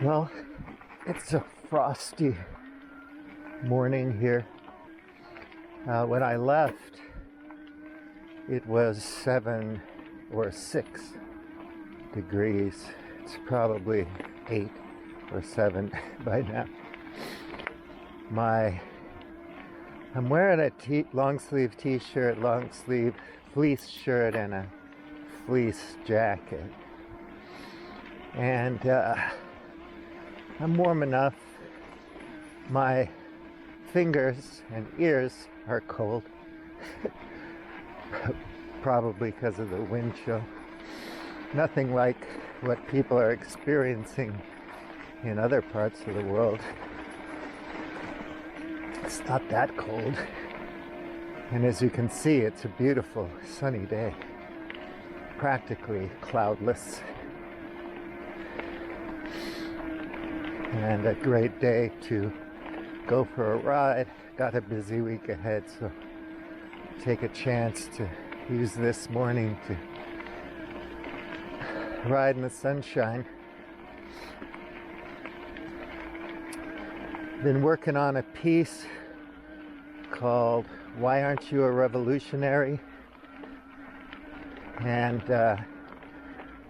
Well, it's a frosty morning here. When I left, it was 7 or 6 degrees. It's probably 8 or 7 by now. I'm wearing a long sleeve t-shirt, long sleeve fleece shirt, and a fleece jacket. And I'm warm enough. My fingers and ears are cold. Probably because of the wind chill. Nothing like what people are experiencing in other parts of the world. It's not that cold. And as you can see, it's a beautiful sunny day. Practically cloudless. And a great day to go for a ride. Got a busy week ahead, so take a chance to use this morning to ride in the sunshine. Been working on a piece called "Why Aren't You a Revolutionary?" And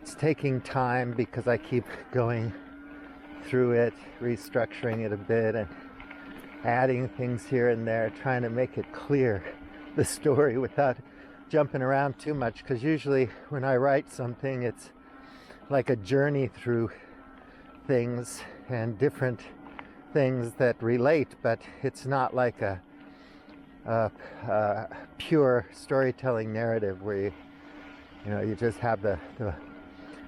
it's taking time because I keep going through it, restructuring it a bit and adding things here and there, trying to make it clear, the story, without jumping around too much, because usually when I write something, it's like a journey through things and different things that relate, but it's not like a pure storytelling narrative where you just have the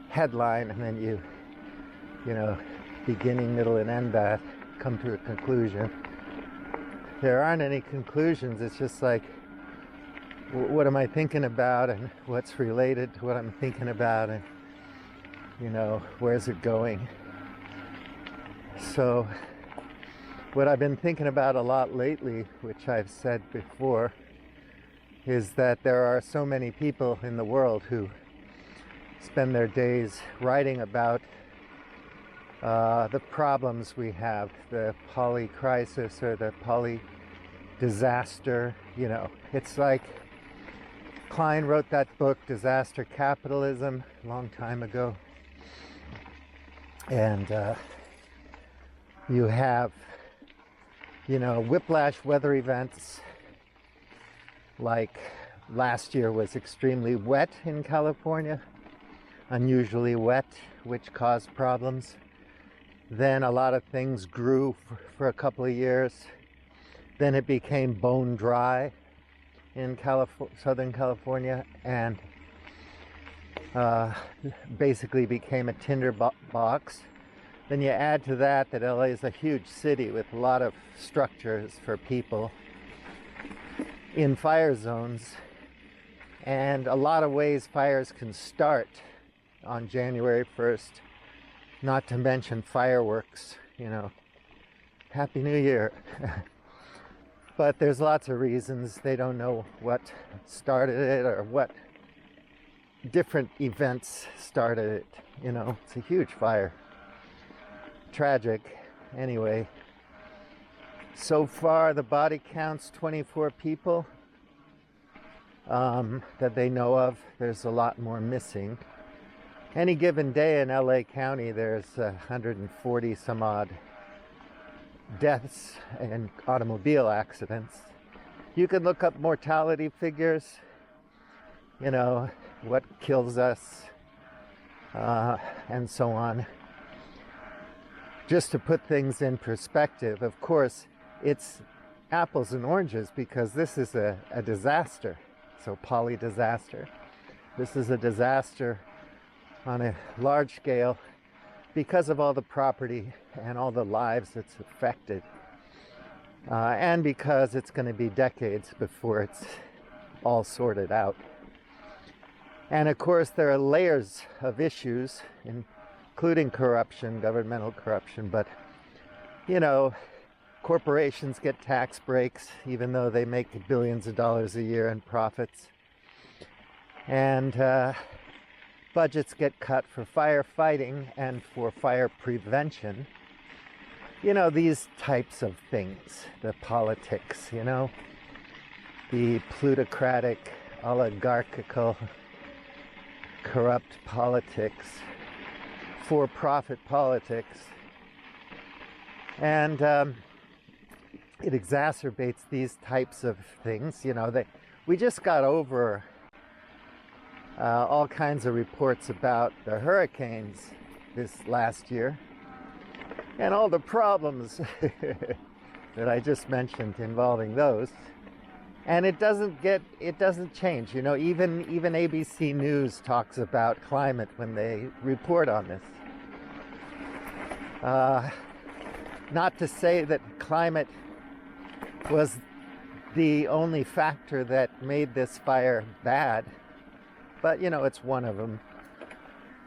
headline and then you beginning, middle, and end that, come to a conclusion. There aren't any conclusions. It's just like, what am I thinking about, and what's related to what I'm thinking about, and where's it going? So what I've been thinking about a lot lately, which I've said before, is that there are so many people in the world who spend their days writing about the problems we have, the poly crisis or the poly disaster. It's like Klein wrote that book, Disaster Capitalism, a long time ago. And you have, whiplash weather events, like last year was extremely wet in California, unusually wet, which caused problems. Then a lot of things grew for a couple of years. Then it became bone dry in Southern California, and basically became a tinder box. Then you add to that LA is a huge city with a lot of structures for people in fire zones, and a lot of ways fires can start on January 1st. Not to mention fireworks, Happy New Year. But there's lots of reasons. They don't know what started it or what different events started it. It's a huge fire. Tragic. Anyway, so far the body counts 24 people that they know of. There's a lot more missing. Any given day in LA County, there's 140 some odd deaths and automobile accidents. You can look up mortality figures, what kills us, and so on. Just to put things in perspective, of course, it's apples and oranges because this is a disaster. So poly disaster. This is a disaster on a large scale because of all the property and all the lives it's affected, and because it's going to be decades before it's all sorted out. And of course there are layers of issues, including corruption, governmental corruption, but corporations get tax breaks even though they make billions of dollars a year in profits. And budgets get cut for firefighting and for fire prevention. You know, these types of things, the politics, you know, the plutocratic, oligarchical, corrupt politics, for-profit politics. And it exacerbates these types of things. You know, we just got over all kinds of reports about the hurricanes this last year and all the problems that I just mentioned involving those. And it doesn't change. You know, even ABC News talks about climate when they report on this. Not to say that climate was the only factor that made this fire bad, but you know, it's one of them.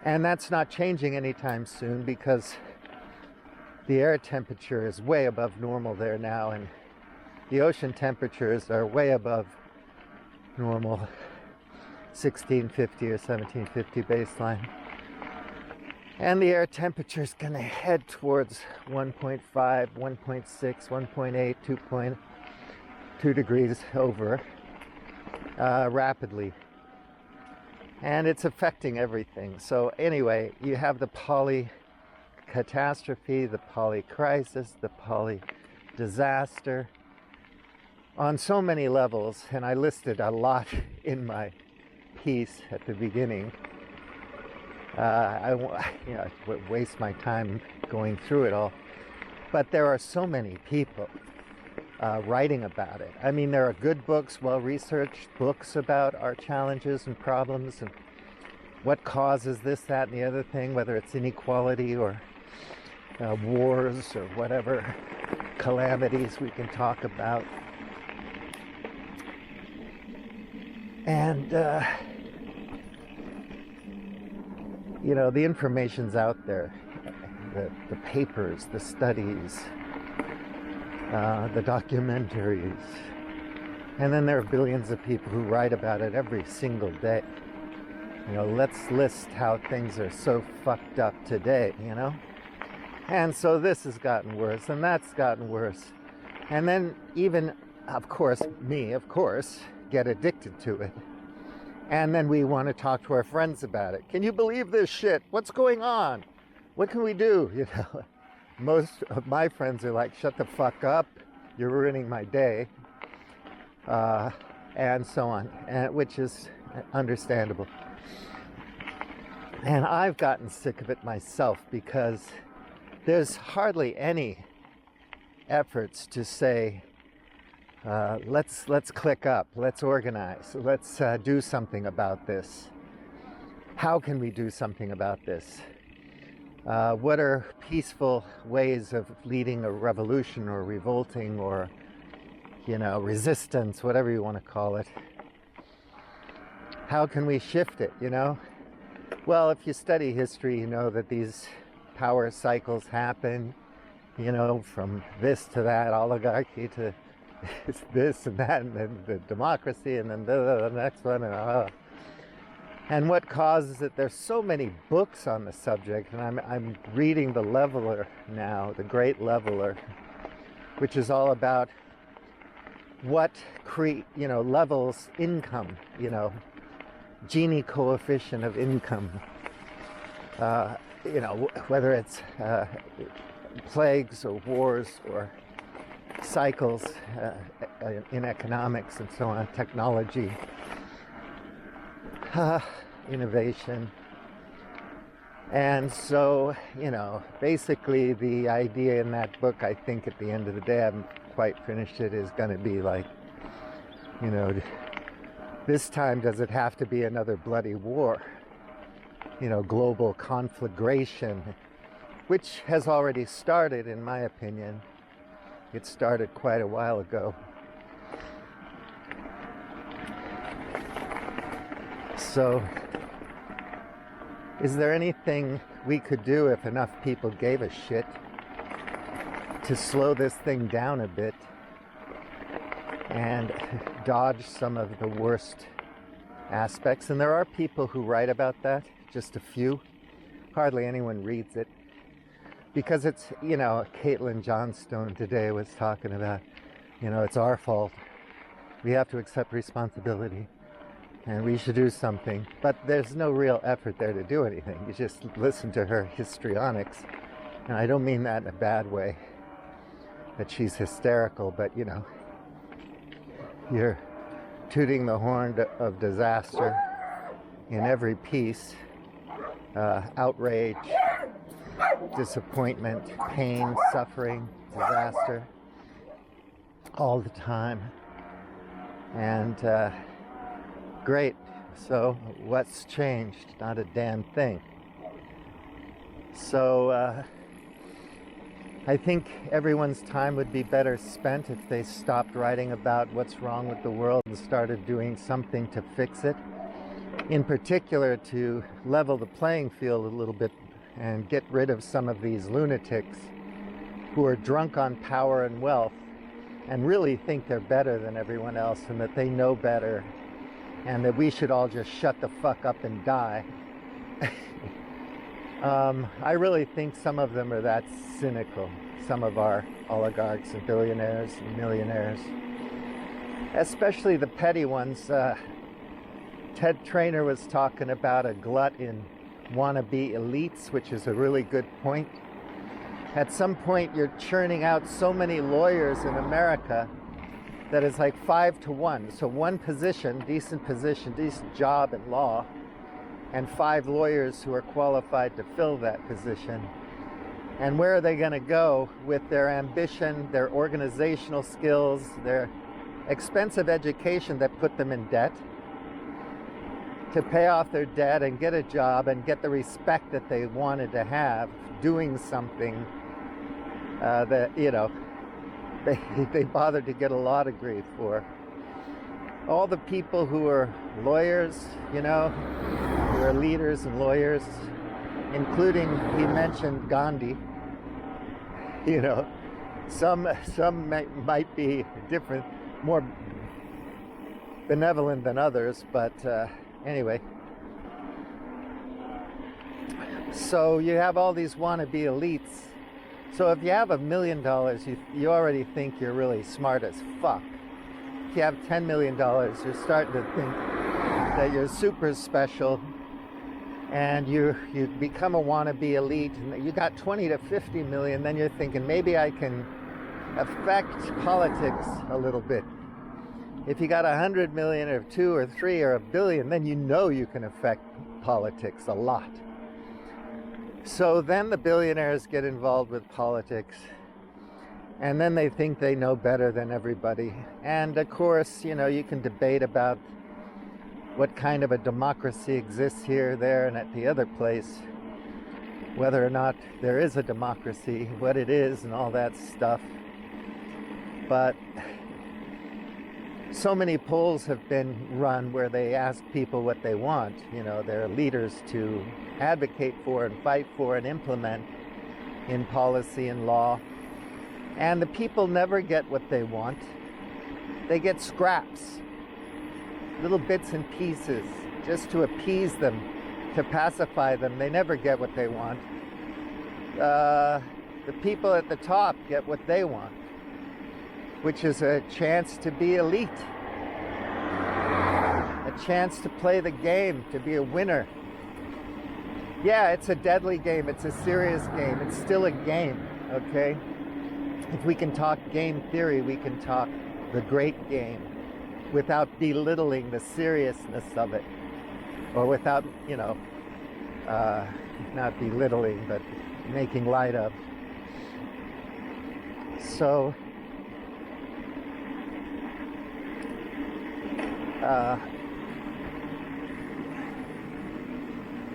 And that's not changing anytime soon because the air temperature is way above normal there now, and the ocean temperatures are way above normal, 1650 or 1750 baseline. And the air temperature is going to head towards 1.5, 1.6, 1.8, 2.2 degrees over rapidly. And it's affecting everything. So anyway, you have the poly-catastrophe, the poly-crisis, the poly-disaster on so many levels. And I listed a lot in my piece at the beginning. I waste my time going through it all. But there are so many people writing about it. I mean, there are good books, well-researched books about our challenges and problems and what causes this, that, and the other thing, whether it's inequality or wars or whatever calamities we can talk about. And you know, the information's out there, the papers, the studies, the documentaries, and then there are billions of people who write about it every single day. You know, let's list how things are so fucked up today, you know? And so this has gotten worse, and that's gotten worse. And then even, of course, get addicted to it. And then we want to talk to our friends about it. Can you believe this shit? What's going on? What can we do? You know, most of my friends are like, shut the fuck up. You're ruining my day. And so on, which is understandable. And I've gotten sick of it myself because there's hardly any efforts to say, let's click up, let's organize, let's do something about this. How can we do something about this? What are peaceful ways of leading a revolution or revolting or, you know, resistance, whatever you want to call it? How can we shift it, you know? Well, if you study history, you know that these power cycles happen, you know, from this to that, oligarchy to this and that, and then the democracy, and then the next one, and what causes it? There's so many books on the subject, and I'm reading The Leveler now, The Great Leveler, which is all about what levels income, you know, Gini coefficient of income, you know, whether it's plagues or wars or cycles in economics and so on, technology, innovation. And so, you know, basically the idea in that book, I think at the end of the day, I haven't quite finished it, is going to be like, you know, this time does it have to be another bloody war? You know, global conflagration, which has already started, in my opinion. It started quite a while ago. So, is there anything we could do if enough people gave a shit to slow this thing down a bit and dodge some of the worst aspects? And there are people who write about that, just a few. Hardly anyone reads it. Because it's, Caitlin Johnstone today was talking about, it's our fault. We have to accept responsibility and we should do something. But there's no real effort there to do anything. You just listen to her histrionics. And I don't mean that in a bad way, that she's hysterical, but you're tooting the horn of disaster in every piece. Outrage, disappointment, pain, suffering, disaster, all the time. And great. So what's changed? Not a damn thing. So I think everyone's time would be better spent if they stopped writing about what's wrong with the world and started doing something to fix it. In particular, to level the playing field a little bit and get rid of some of these lunatics who are drunk on power and wealth and really think they're better than everyone else and that they know better and that we should all just shut the fuck up and die. I really think some of them are that cynical, some of our oligarchs and billionaires and millionaires, especially the petty ones. Ted Trainer was talking about a glut in wannabe elites, which is a really good point. At some point, you're churning out so many lawyers in America that it's like 5 to 1. So one position, decent job in law, and 5 lawyers who are qualified to fill that position. And where are they going to go with their ambition, their organizational skills, their expensive education that put them in debt, to pay off their debt and get a job and get the respect that they wanted to have doing something that, they bothered to get a law degree for. All the people who are lawyers, who are leaders and lawyers, including, he mentioned Gandhi, some might be different, more benevolent than others, but anyway. So you have all these wannabe elites. So if you have $1 million, you already think you're really smart as fuck. If you have $10 million, you're starting to think that you're super special, and you become a wannabe elite, and you got 20 to 50 million, then you're thinking maybe I can affect politics a little bit. If you got 100 million or 2 or 3 or $1 billion, then you can affect politics a lot. So then the billionaires get involved with politics, and then they think they know better than everybody. And of course, you can debate about what kind of a democracy exists here, there, and at the other place, whether or not there is a democracy, what it is, and all that stuff. But so many polls have been run where they ask people what they want, their leaders to advocate for and fight for and implement in policy and law. And the people never get what they want. They get scraps, little bits and pieces, just to appease them, to pacify them. They never get what they want. The people at the top get what they want, which is a chance to be elite, a chance to play the game, to be a winner. Yeah, it's a deadly game. It's a serious game. It's still a game, okay? If we can talk game theory, we can talk the great game without belittling the seriousness of it, or without, not belittling, but making light of. So,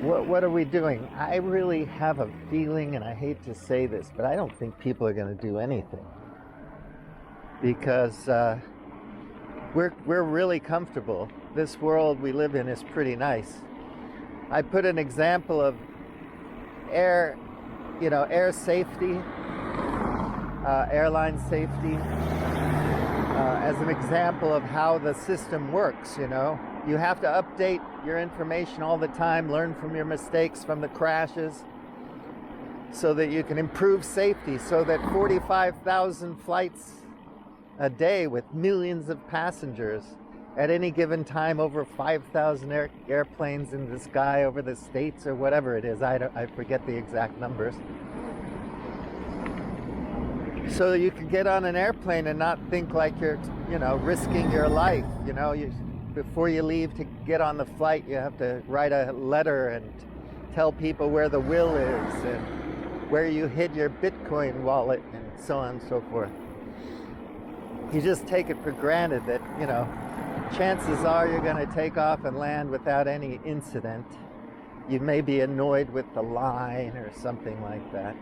what are we doing? I really have a feeling, and I hate to say this, but I don't think people are going to do anything, because we're really comfortable. This world we live in is pretty nice. I put an example of air safety, airline safety, as an example of how the system works. You have to update your information all the time, learn from your mistakes, from the crashes, so that you can improve safety, so that 45,000 flights a day with millions of passengers at any given time, over 5,000 airplanes in the sky over the states or whatever it is. I forget the exact numbers. So you can get on an airplane and not think like you're, risking your life. Before you leave to get on the flight, you have to write a letter and tell people where the will is and where you hid your Bitcoin wallet and so on and so forth. You just take it for granted that, chances are you're going to take off and land without any incident. You may be annoyed with the line or something like that.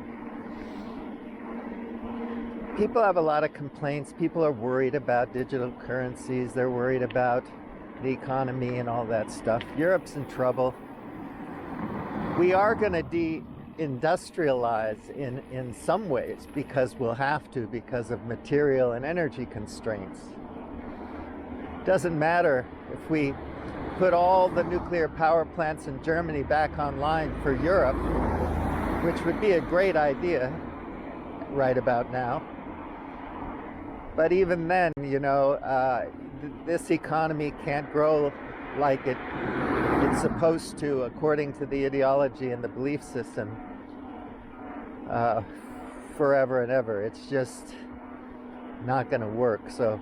People have a lot of complaints. People are worried about digital currencies. They're worried about the economy and all that stuff. Europe's in trouble. We are going to deindustrialize in some ways because we'll have to, because of material and energy constraints. Doesn't matter if we put all the nuclear power plants in Germany back online for Europe, which would be a great idea right about now. But even then, this economy can't grow like it's supposed to, according to the ideology and the belief system, forever and ever. It's just not going to work. So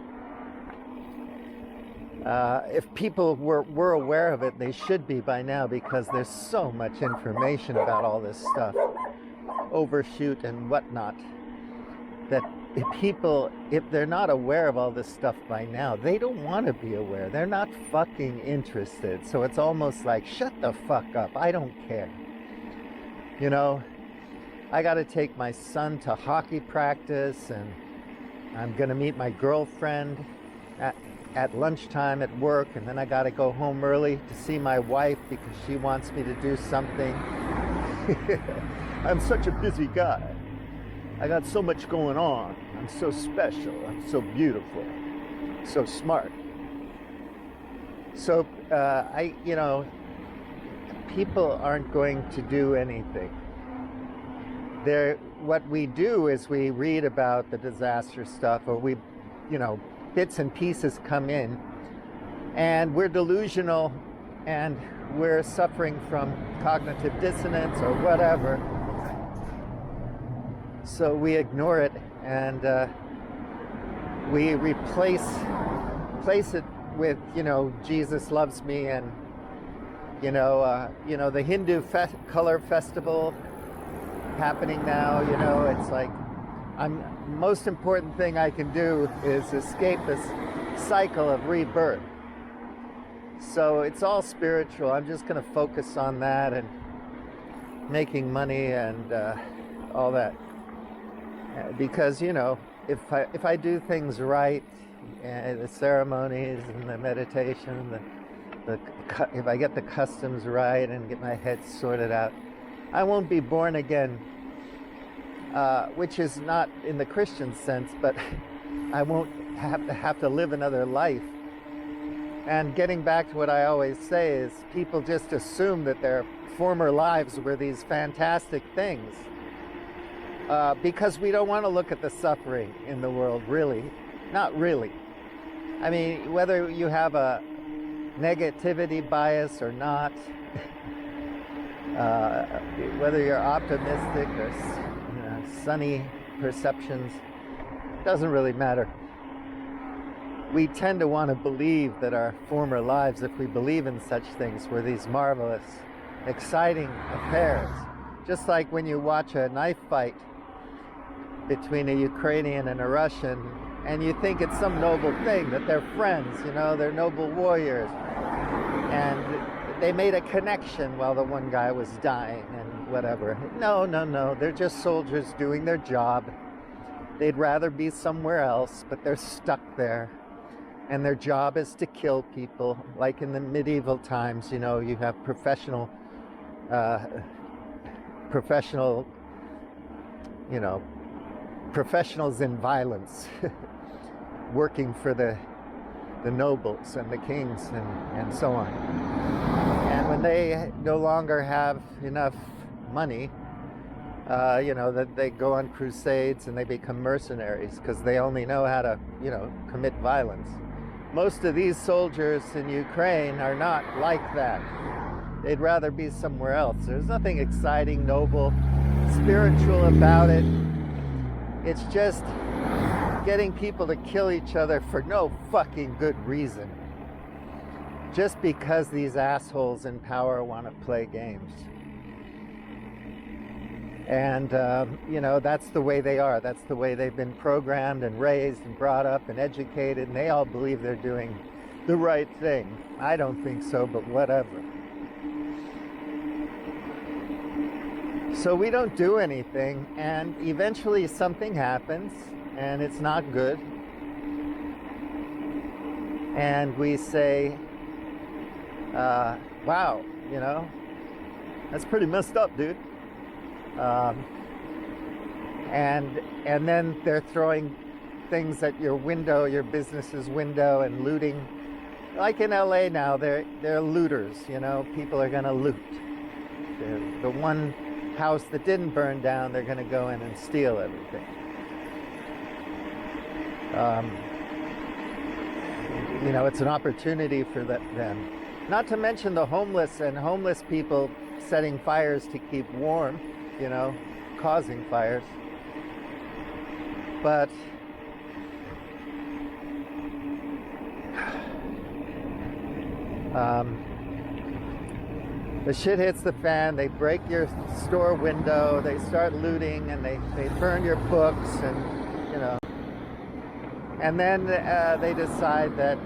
if people were aware of it, they should be by now, because there's so much information about all this stuff, overshoot and whatnot, that if they're not aware of all this stuff by now, they don't want to be aware. They're not fucking interested. So it's almost like, shut the fuck up. I don't care. I got to take my son to hockey practice, and I'm going to meet my girlfriend at lunchtime at work, and then I got to go home early to see my wife because she wants me to do something. I'm such a busy guy. I got so much going on. I'm so special. I'm so beautiful. So smart. So, people aren't going to do anything. What we do is we read about the disaster stuff, or bits and pieces come in, and we're delusional, and we're suffering from cognitive dissonance or whatever. So we ignore it, and we replace it with, Jesus loves me, and the Hindu color festival happening now. It's like, most important thing I can do is escape this cycle of rebirth. So it's all spiritual. I'm just going to focus on that and making money and all that. Because if I do things right, the ceremonies and the meditation, if I get the customs right and get my head sorted out, I won't be born again, which is not in the Christian sense, but I won't have to live another life. And getting back to what I always say is, people just assume that their former lives were these fantastic things. Because we don't want to look at the suffering in the world, really. Not really. I mean, whether you have a negativity bias or not, whether you're optimistic or sunny perceptions, doesn't really matter. We tend to want to believe that our former lives, if we believe in such things, were these marvelous, exciting affairs. Just like when you watch a knife fight between a Ukrainian and a Russian, and you think it's some noble thing, that they're friends, they're noble warriors, and they made a connection while the one guy was dying and whatever. No, they're just soldiers doing their job. They'd rather be somewhere else, but they're stuck there, and their job is to kill people. Like in the medieval times, you have professionals in violence working for the the nobles and the kings and so on. And when they no longer have enough money, that they go on crusades and they become mercenaries because they only know how to, commit violence. Most of these soldiers in Ukraine are not like that. They'd rather be somewhere else. There's nothing exciting, noble, spiritual about it. It's just getting people to kill each other for no fucking good reason. Just because these assholes in power want to play games. And, that's the way they are. That's the way they've been programmed and raised and brought up and educated. And they all believe they're doing the right thing. I don't think so, but whatever. So we don't do anything. And eventually something happens. And it's not good. And we say, wow, that's pretty messed up, dude. And then they're throwing things at your window, your business's window, and looting. Like in LA now, they're looters, people are gonna loot. The one house that didn't burn down, they're gonna go in and steal everything. It's an opportunity for them. Not to mention the homeless and homeless people setting fires to keep warm, causing fires. But the shit hits the fan. They break your store window, they start looting, and they burn your books, and then they decide that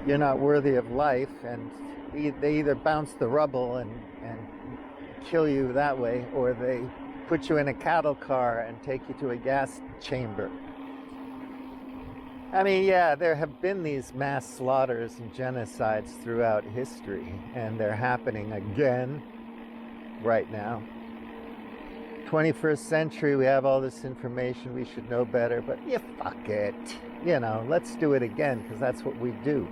you're not worthy of life, and they either bounce the rubble and kill you that way, or they put you in a cattle car and take you to a gas chamber. I mean, yeah, there have been these mass slaughters and genocides throughout history, and they're happening again right now. 21st century, we have all this information, we should know better, but yeah, fuck it. Let's do it again, because that's what we do.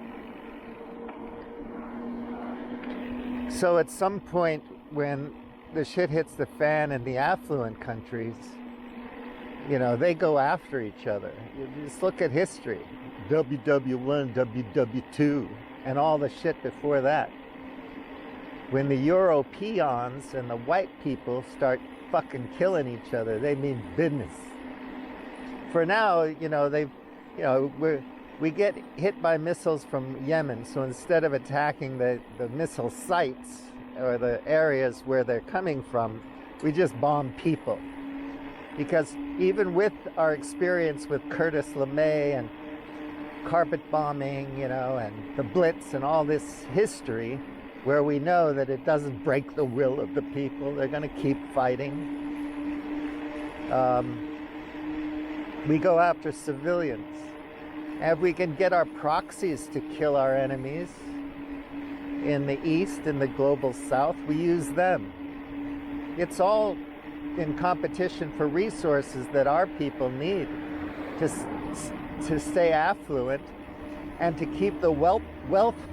So at some point, when the shit hits the fan in the affluent countries, they go after each other. You just look at history. WW1, WW2, and all the shit before that. When the Euro peons and the white people start fucking killing each other, they mean business. For now, we get hit by missiles from Yemen, so instead of attacking the missile sites or the areas where they're coming from, we just bomb people. Because even with our experience with Curtis LeMay and carpet bombing, and the Blitz and all this history, where we know that it doesn't break the will of the people, they're going to keep fighting. We go after civilians. And if we can get our proxies to kill our enemies in the East, in the global South, we use them. It's all in competition for resources that our people need to stay affluent and to keep the wealth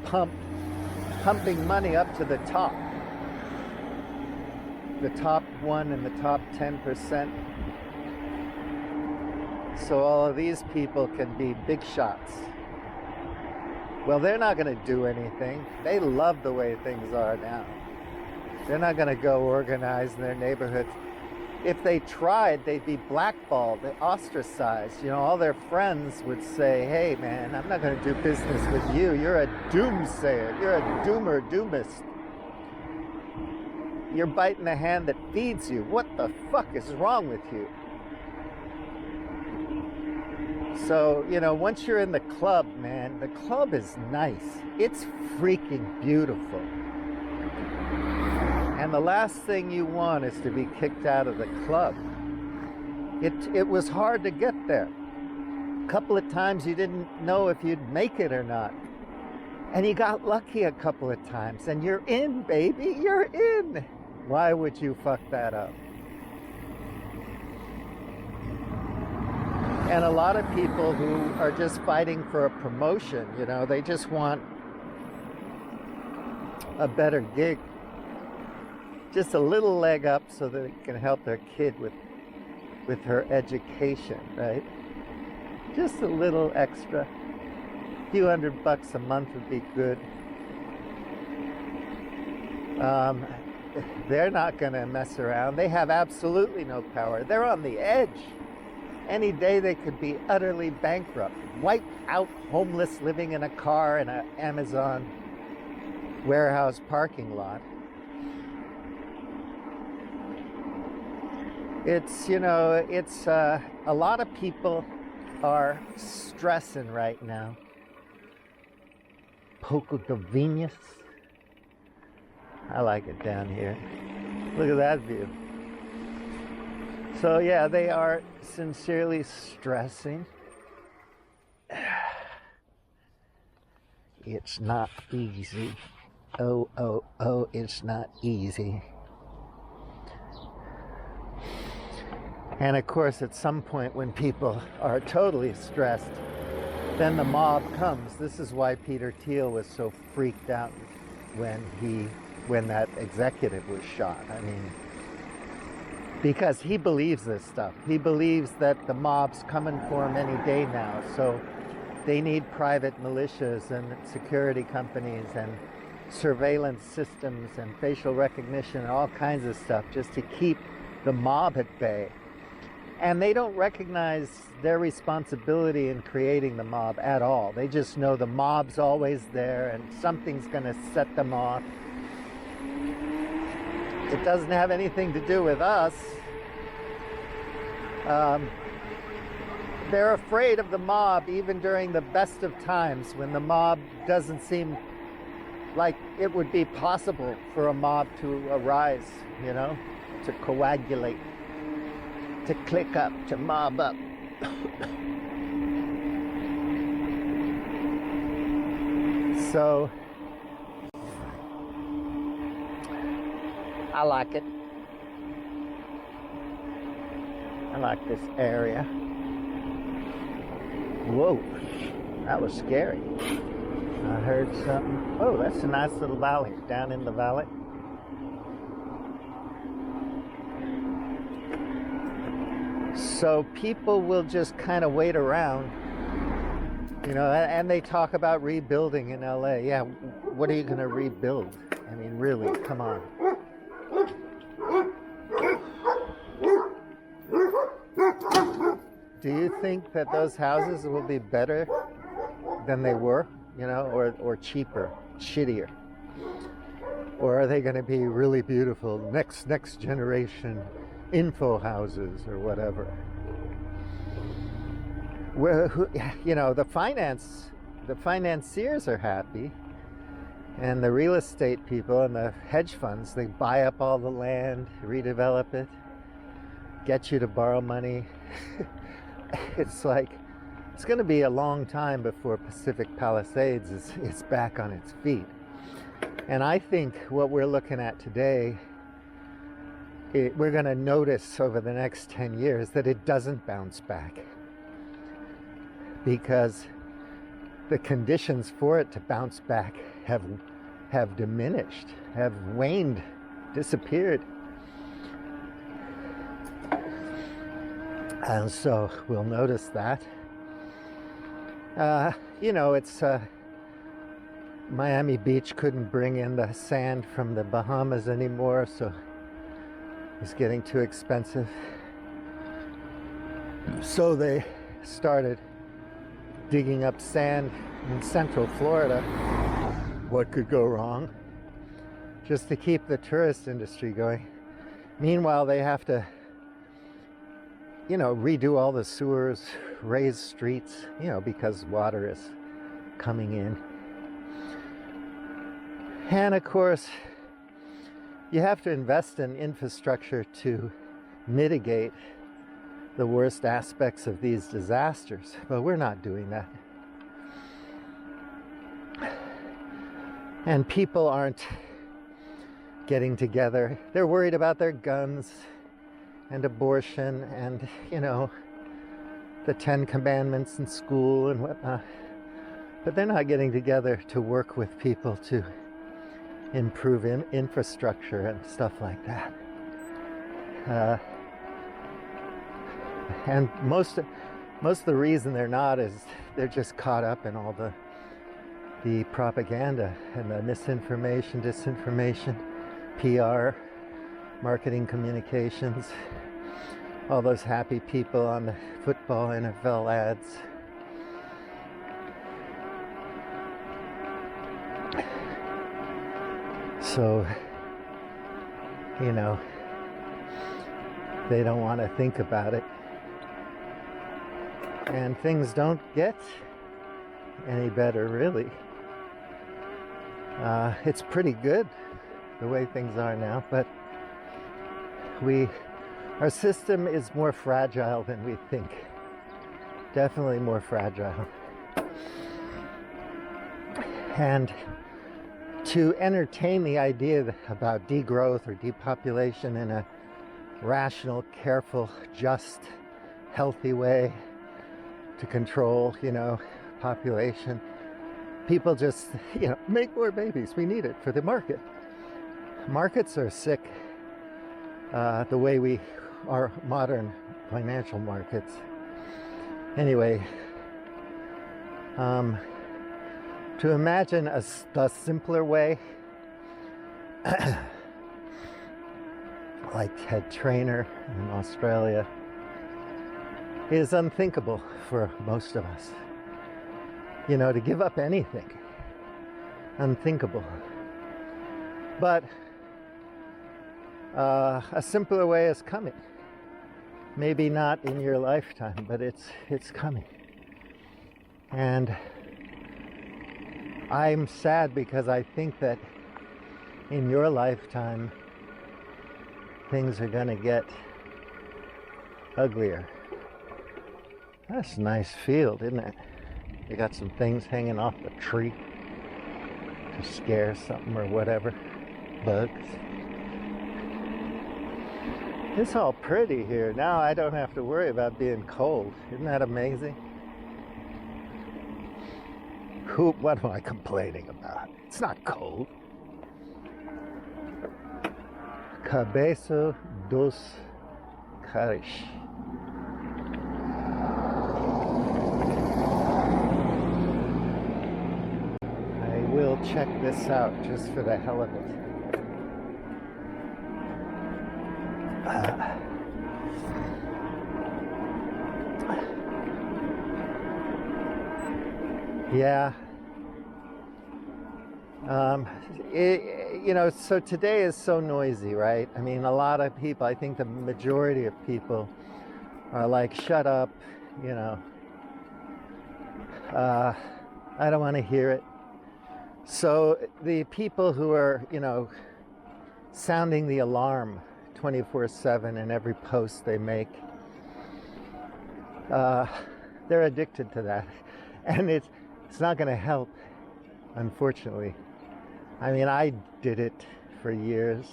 pumping money up to the top 1 and the top 10%. So all of these people can be big shots. Well, they're not going to do anything. They love the way things are now. They're not going to go organize in their neighborhoods. If they tried, they'd be blackballed, ostracized. All their friends would say, hey, man, I'm not going to do business with you. You're a doomsayer. You're a doomist. You're biting the hand that feeds you. What the fuck is wrong with you? So, once you're in the club, man, the club is nice. It's freaking beautiful. And the last thing you want is to be kicked out of the club. It was hard to get there. A couple of times you didn't know if you'd make it or not. And you got lucky a couple of times. And you're in, baby. You're in. Why would you fuck that up? And a lot of people who are just fighting for a promotion, they just want a better gig, just a little leg up so that it can help their kid with her education, right? Just a little extra, a few $100 a month would be good. They're not going to mess around. They have absolutely no power. They're on the edge. Any day they could be utterly bankrupt, wiped out, homeless, living in a car in an Amazon warehouse parking lot. It's, a lot of people are stressing right now. Poco de Venus. I like it down here. Look at that view. So yeah, they are sincerely stressing. It's not easy. Oh, it's not easy. And of course, at some point when people are totally stressed, then the mob comes. This is why Peter Thiel was so freaked out when that executive was shot. I mean, because he believes this stuff. He believes that the mob's coming for him any day now. So they need private militias and security companies and surveillance systems and facial recognition and all kinds of stuff just to keep the mob at bay. And they don't recognize their responsibility in creating the mob at all. They just know the mob's always there and something's going to set them off. It doesn't have anything to do with us. They're afraid of the mob even during the best of times, when the mob doesn't seem like it would be possible for a mob to arise, to coagulate, to click up, to mob up. So I like it. I like this area. Whoa, that was scary. I heard something. Oh, that's a nice little valley down in the valley. So people will just kind of wait around, and they talk about rebuilding in LA. Yeah, what are you going to rebuild? I mean, really, come on. Do you think that those houses will be better than they were, or cheaper, shittier? Or are they going to be really beautiful, next generation info houses or whatever? Well, the financiers are happy, and the real estate people and the hedge funds, they buy up all the land, redevelop it, get you to borrow money. It's like, it's going to be a long time before Pacific Palisades is back on its feet. And I think what we're looking at today, we're going to notice over the next 10 years that it doesn't bounce back, because the conditions for it to bounce back have diminished, have waned, disappeared. And so we'll notice that. It's Miami Beach couldn't bring in the sand from the Bahamas anymore, so it's getting too expensive. So they started digging up sand in Central Florida. What could go wrong? Just to keep the tourist industry going. Meanwhile, they have to redo all the sewers, raise streets, because water is coming in. And of course, you have to invest in infrastructure to mitigate the worst aspects of these disasters. But we're not doing that. And people aren't getting together. They're worried about their guns and abortion, and the 10 Commandments in school and whatnot. But they're not getting together to work with people to improve infrastructure and stuff like that. And most of the reason they're not is they're just caught up in all the propaganda and the misinformation, disinformation, PR, marketing communications, all those happy people on the football NFL ads. So, you know, they don't want to think about it. And things don't get any better, really. It's pretty good the way things are now, but our system is more fragile than we think. Definitely more fragile. And to entertain the idea about degrowth or depopulation in a rational, careful, just, healthy way to control, population, people just, make more babies. We need it for the market. Markets are sick. The way our modern financial markets. Anyway, to imagine the simpler way, like Ted Trainer in Australia, is unthinkable for most of us. To give up anything, unthinkable. But a simpler way is coming. Maybe not in your lifetime, but it's coming. And I'm sad because I think that in your lifetime things are gonna get uglier. That's a nice field, isn't it? You got some things hanging off the tree to scare something or whatever. Bugs. It's all pretty here. Now I don't have to worry about being cold. Isn't that amazing? What am I complaining about? It's not cold. Cabeça dos Caras. I will check this out just for the hell of it. Yeah. So today is so noisy, right? I mean, a lot of people, I think the majority of people are like, shut up, I don't want to hear it. So the people who are, sounding the alarm 24/7 in every post they make, they're addicted to that. And it's not going to help, unfortunately. I mean, I did it for years,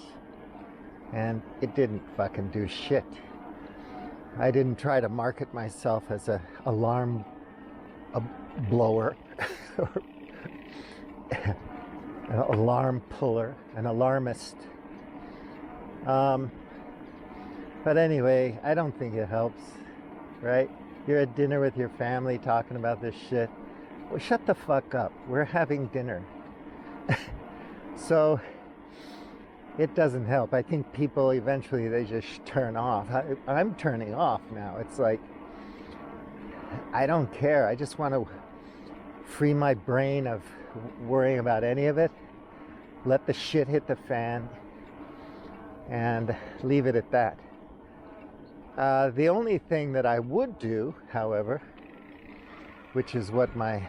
and it didn't fucking do shit. I didn't try to market myself as an alarm blower, an alarm puller, an alarmist. But anyway, I don't think it helps, right? You're at dinner with your family talking about this shit. Well, shut the fuck up. We're having dinner. So it doesn't help. I think people eventually, they just turn off. I'm turning off now. It's like, I don't care. I just want to free my brain of worrying about any of it. Let the shit hit the fan and leave it at that. The only thing that I would do, however, which is what my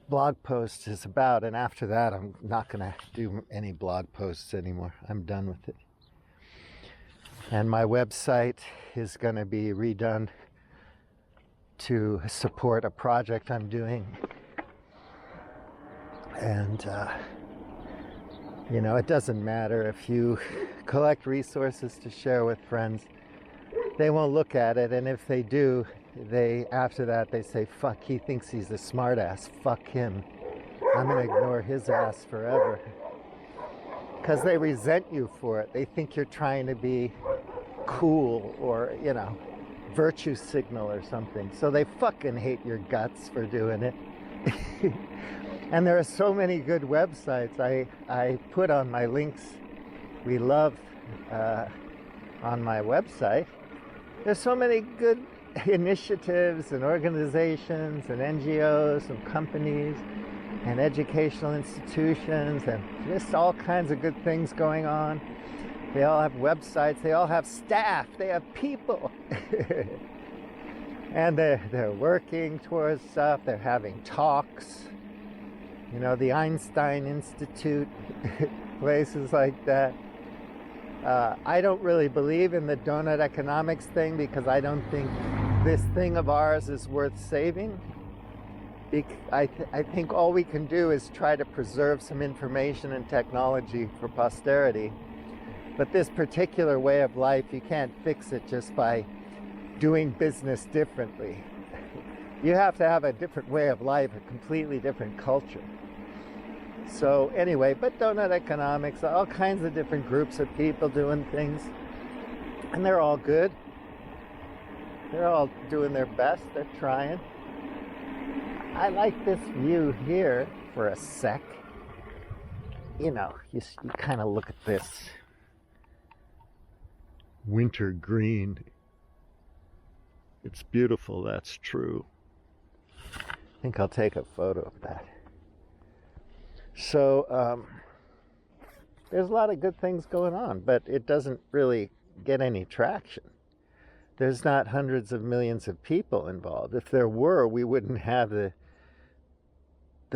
blog post is about, and after that I'm not going to do any blog posts anymore. I'm done with it. And my website is going to be redone to support a project I'm doing. And it doesn't matter if you collect resources to share with friends. They won't look at it, and if they do, after that, they say, fuck, he thinks he's a smart ass. Fuck him. I'm going to ignore his ass forever. Because they resent you for it. They think you're trying to be cool or, virtue signal or something. So they fucking hate your guts for doing it. And there are so many good websites. I put on my links we love on my website. There's so many good initiatives and organizations and NGOs and companies and educational institutions and just all kinds of good things going on. They all have websites, they all have staff, they have people. And they're working towards stuff, they're having talks. The Einstein Institute, places like that. I don't really believe in the donut economics thing because I don't think this thing of ours is worth saving. I think all we can do is try to preserve some information and technology for posterity. But this particular way of life, you can't fix it just by doing business differently. You have to have a different way of life, a completely different culture. So anyway, but donut economics, all kinds of different groups of people doing things. And they're all good. They're all doing their best. They're trying. I like this view here for a sec. You kind of look at this. Winter green. It's beautiful, that's true. I think I'll take a photo of that. So, there's a lot of good things going on, but it doesn't really get any traction. There's not hundreds of millions of people involved. If there were, we wouldn't have the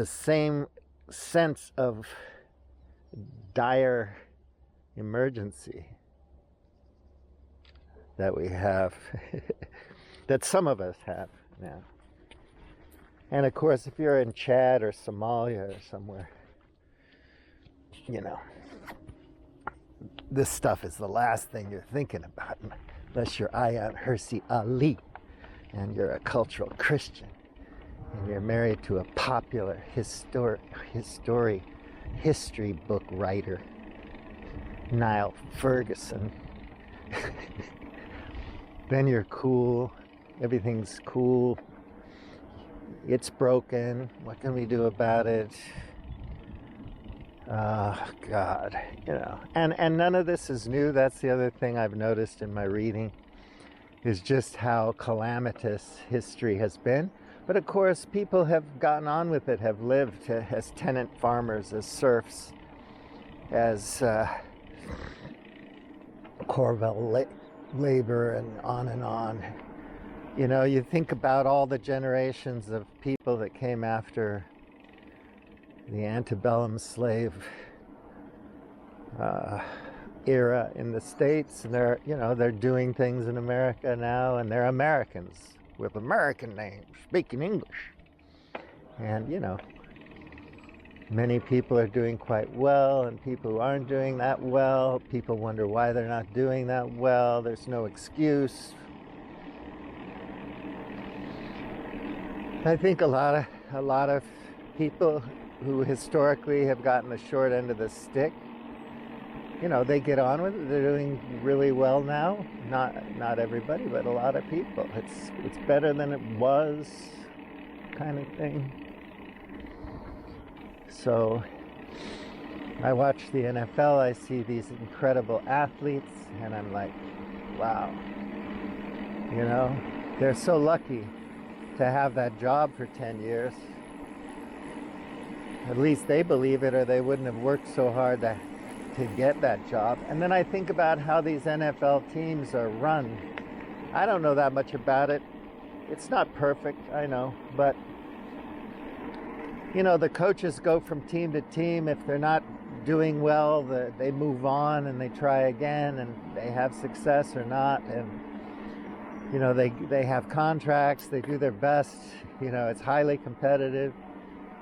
same sense of dire emergency that we have, that some of us have now. And of course, if you're in Chad or Somalia or somewhere, this stuff is the last thing you're thinking about, unless you're Ayaan Hirsi Ali and you're a cultural Christian and you're married to a popular history book writer, Niall Ferguson. Then you're cool. Everything's cool. It's broken. What can we do about it? God, And none of this is new. That's the other thing I've noticed in my reading, is just how calamitous history has been. But of course, people have gotten on with it, have lived as tenant farmers, as serfs, as Corval labor, and on and on. You think about all the generations of people that came after the antebellum slave era in the States, and they're doing things in America now, and they're Americans with American names, speaking English. And many people are doing quite well, and people who aren't doing that well, people wonder why they're not doing that well. There's no excuse. I think a lot of people who historically have gotten the short end of the stick, they get on with it. They're doing really well now. Not everybody, but a lot of people. It's better than it was, kind of thing. So I watch the NFL, I see these incredible athletes, and I'm like, wow. They're so lucky to have that job for 10 years. At least they believe it, or they wouldn't have worked so hard to get that job. And then I think about how these NFL teams are run. I don't know that much about it. It's not perfect, I know, but the coaches go from team to team. If they're not doing well, they move on and they try again, and they have success or not. And they have contracts, they do their best. It's highly competitive.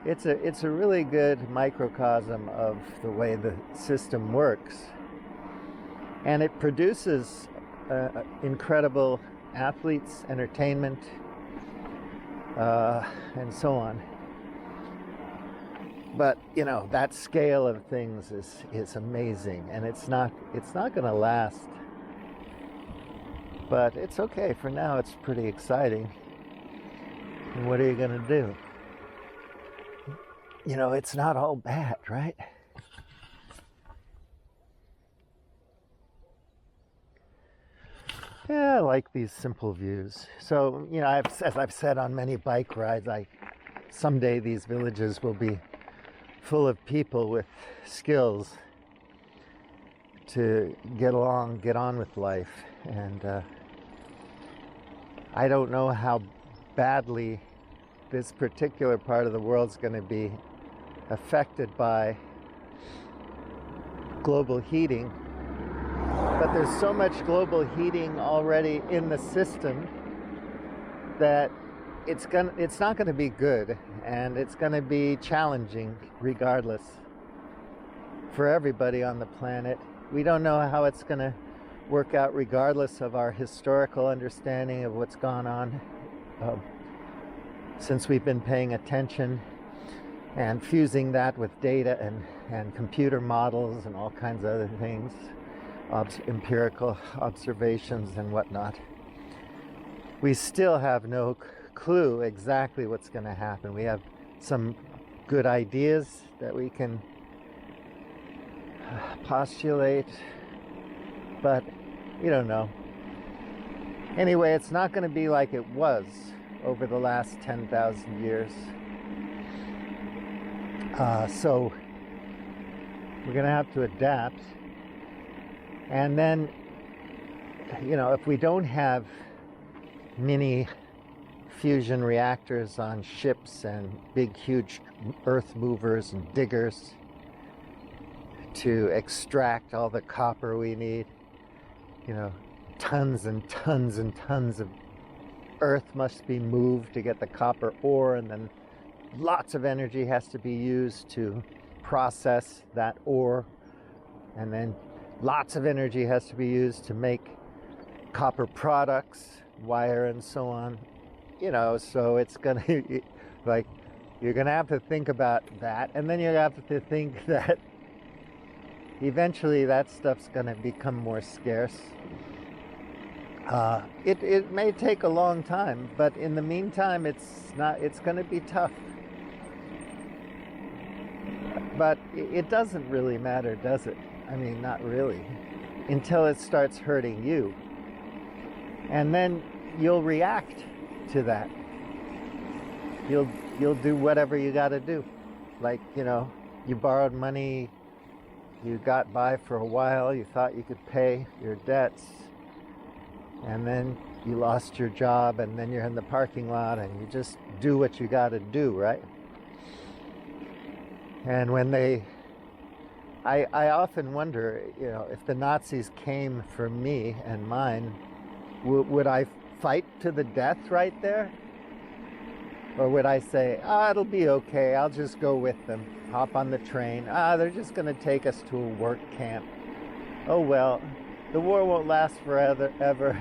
It's a really good microcosm of the way the system works, and it produces incredible athletes, entertainment, and so on. But that scale of things is amazing, and it's not going to last. But it's okay for now. It's pretty exciting. And what are you going to do? It's not all bad, right? Yeah, I like these simple views. So, as I've said on many bike rides, someday these villages will be full of people with skills to get on with life. And I don't know how badly this particular part of the world's going to be affected by global heating. But there's so much global heating already in the system that it's not going to be good, and it's going to be challenging regardless for everybody on the planet. We don't know how it's going to work out regardless of our historical understanding of what's gone on since we've been paying attention, and fusing that with data and computer models and all kinds of other things, empirical observations and whatnot. We still have no clue exactly what's going to happen. We have some good ideas that we can postulate, but we don't know. Anyway, it's not going to be like it was over the last 10,000 years. So we're going to have to adapt. And then, if we don't have mini fusion reactors on ships and big, huge earth movers and diggers to extract all the copper we need, tons and tons and tons of earth must be moved to get the copper ore, and then lots of energy has to be used to process that ore, and then lots of energy has to be used to make copper products, wire and so on. So it's going to, you're going to have to think about that, and then you have to think that eventually that stuff's going to become more scarce. It may take a long time, but in the meantime, it's going to be tough. But it doesn't really matter, does it? I mean, not really, until it starts hurting you. And then you'll react to that. You'll do whatever you got to do. Like, you borrowed money, you got by for a while, you thought you could pay your debts, and then you lost your job, and then you're in the parking lot, and you just do what you got to do, right? And when I often wonder, if the Nazis came for me and mine, would I fight to the death right there? Or would I say, it'll be okay, I'll just go with them, hop on the train, they're just going to take us to a work camp. Oh well, the war won't last forever, ever.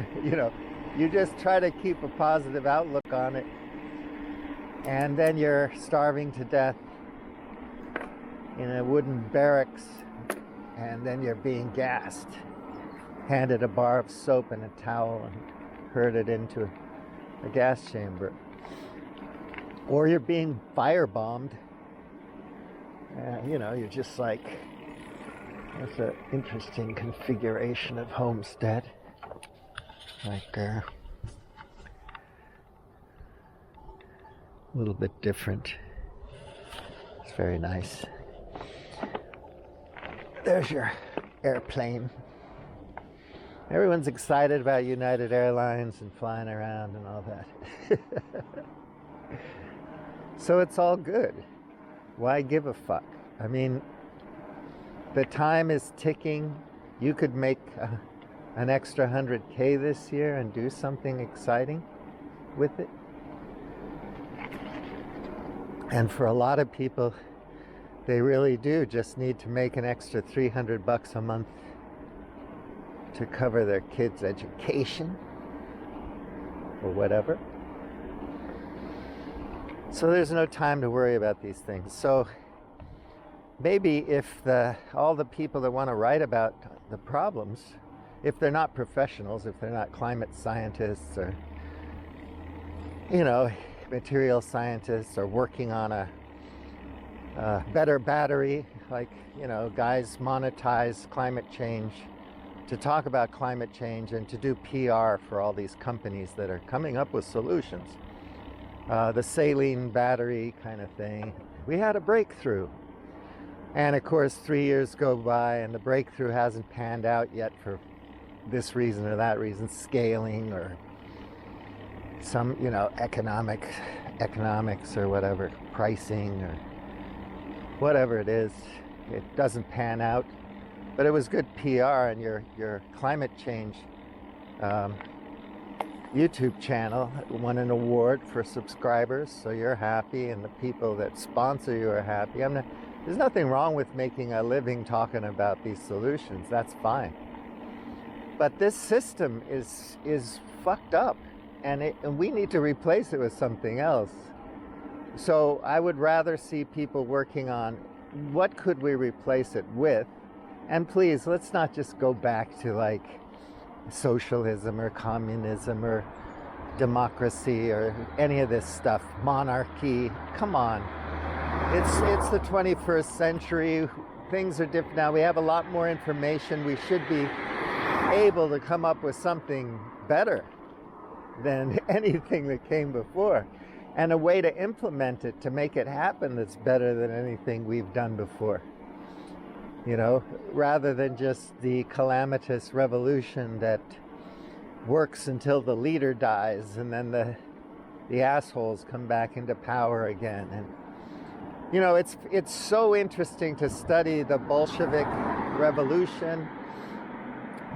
You just try to keep a positive outlook on it, and then you're starving to death in a wooden barracks, and then you're being gassed, handed a bar of soap and a towel and herded into a gas chamber. Or you're being firebombed. You're just like, that's an interesting configuration of homestead. Like, a little bit different. It's very nice. There's your airplane. Everyone's excited about United Airlines and flying around and all that. So it's all good. Why give a fuck? I mean, the time is ticking. You could make an extra 100K this year and do something exciting with it. And for a lot of people, they really do just need to make an extra $300 a month to cover their kids' education or whatever. So there's no time to worry about these things. So maybe if all the people that want to write about the problems, if they're not professionals, if they're not climate scientists or, material scientists, or working on a better battery, like, guys monetize climate change to talk about climate change and to do PR for all these companies that are coming up with solutions. The saline battery kind of thing. We had a breakthrough. And of course, 3 years go by and the breakthrough hasn't panned out yet for this reason or that reason, scaling or some, economics or whatever, pricing or whatever it is. It doesn't pan out. But it was good PR, and your climate change YouTube channel won an award for subscribers, so you're happy, and the people that sponsor you are happy. There's nothing wrong with making a living talking about these solutions. That's fine. But this system is fucked up, and we need to replace it with something else. So I would rather see people working on what could we replace it with. And please, let's not just go back to like socialism or communism or democracy or any of this stuff, monarchy. Come on. It's the 21st century. Things are different now. We have a lot more information. We should be able to come up with something better than anything that came before, and a way to implement it to make it happen that's better than anything we've done before. Rather than just the calamitous revolution that works until the leader dies and then the assholes come back into power again. And it's so interesting to study the Bolshevik Revolution,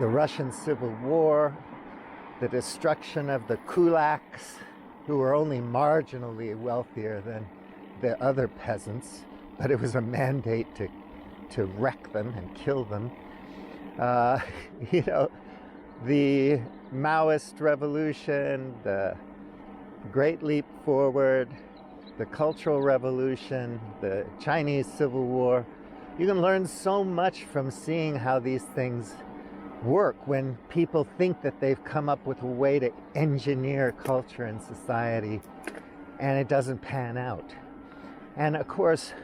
the Russian Civil War, the destruction of the kulaks, who were only marginally wealthier than the other peasants, but it was a mandate to wreck them and kill them. The Maoist Revolution, the Great Leap Forward, the Cultural Revolution, the Chinese Civil War. You can learn so much from seeing how these things work when people think that they've come up with a way to engineer culture and society, and it doesn't pan out. And of course,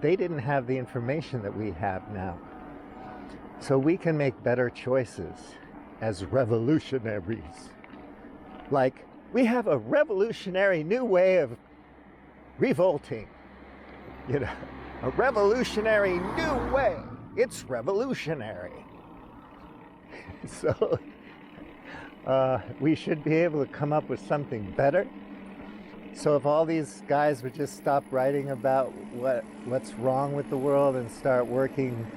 they didn't have the information that we have now. So we can make better choices as revolutionaries. Like, we have a revolutionary new way of revolting. A revolutionary new way. It's revolutionary. So we should be able to come up with something better. So if all these guys would just stop writing about what's wrong with the world and start working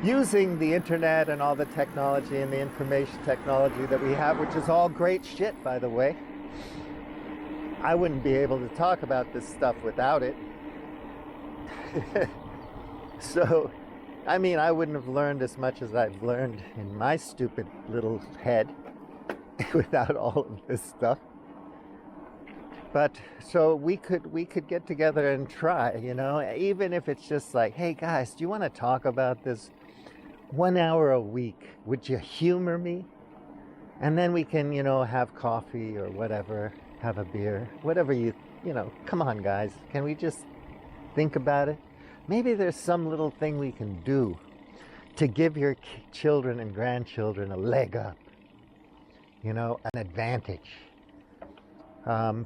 using the internet and all the technology and the information technology that we have, which is all great shit, by the way. I wouldn't be able to talk about this stuff without it. So, I wouldn't have learned as much as I've learned in my stupid little head without all of this stuff. But so we could get together and try, even if it's just like, hey guys, do you want to talk about this 1 hour a week? Would you humor me? And then we can, have coffee or whatever, have a beer, whatever come on guys, can we just think about it? Maybe there's some little thing we can do to give your children and grandchildren a leg up, an advantage.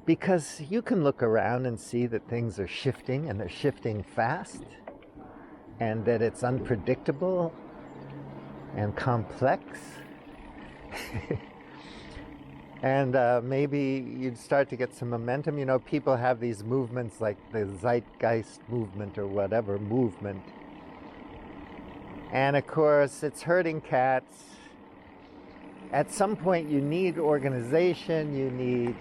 Because you can look around and see that things are shifting, and they're shifting fast, and that it's unpredictable and complex. And maybe you'd start to get some momentum. People have these movements like the Zeitgeist movement or whatever movement. And of course, it's herding cats. At some point, you need organization, you need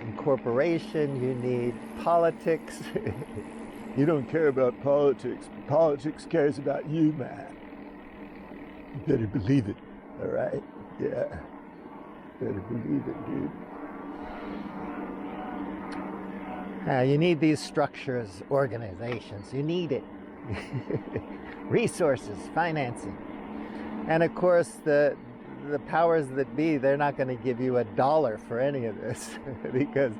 incorporation, you need politics. You don't care about politics. Politics cares about you, man. You better believe it, all right? Yeah. Better believe it, dude. You need these structures, organizations. You need it. Resources, financing. And of course, the powers that be, they're not going to give you $1 for any of this because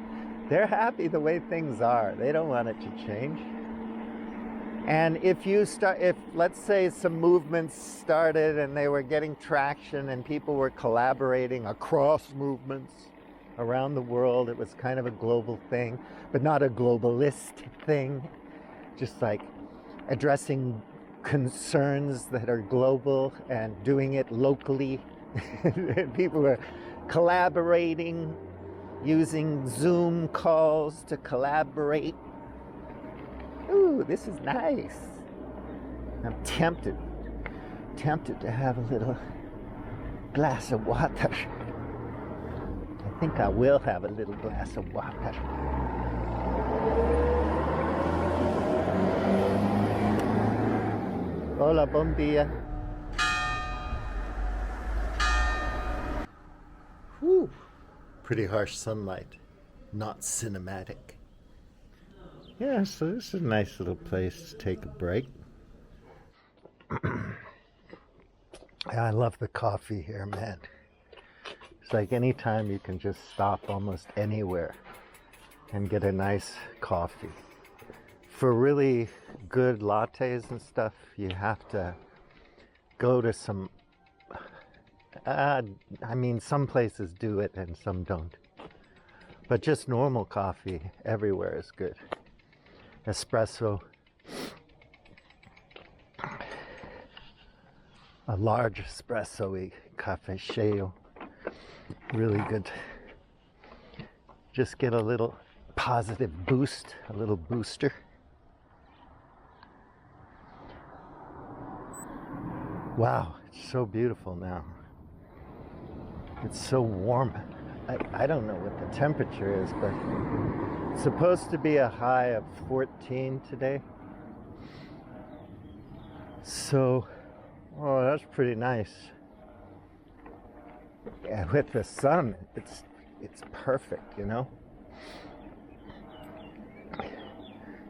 they're happy the way things are. They don't want it to change. And if let's say some movements started and they were getting traction and people were collaborating across movements around the world, it was kind of a global thing, but not a globalist thing, just like addressing concerns that are global and doing it locally. People were collaborating, using Zoom calls to collaborate. Ooh, this is nice. I'm tempted to have a little glass of water. I think I will have a little glass of water. Hola, bom dia. Whew. Pretty harsh sunlight, not cinematic. Yeah, so this is a nice little place to take a break. I love the coffee here, man. It's like anytime you can just stop almost anywhere and get a nice coffee. For really good lattes and stuff, you have to go to some, some places do it and some don't. But just normal coffee everywhere is good. Espresso, a large espresso-y cafeceo, really good. Just get a little positive boost, a little booster. Wow, it's so beautiful now. It's so warm. I don't know what the temperature is, but it's supposed to be a high of 14 today. So, oh, that's pretty nice. Yeah, with the sun, it's perfect, you know?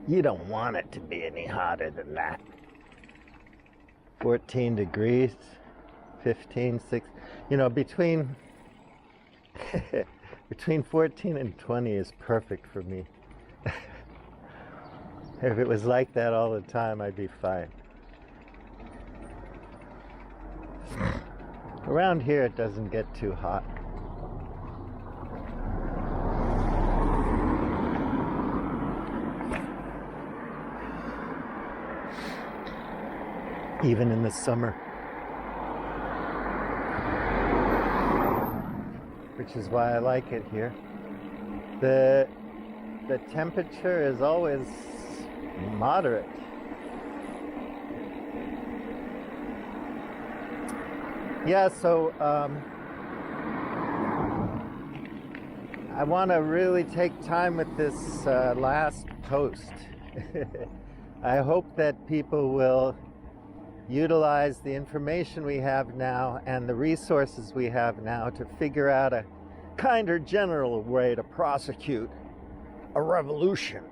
You don't want it to be any hotter than that. 14 degrees, 15, 6, you know, between 14 and 20 is perfect for me. If it was like that all the time, I'd be fine. Around here, it doesn't get too hot. Even in the summer. Which is why I like it here. The temperature is always moderate. Yeah, so I want to really take time with this last post. I hope that people will utilize the information we have now and the resources we have now to figure out a kinder general way to prosecute a revolution.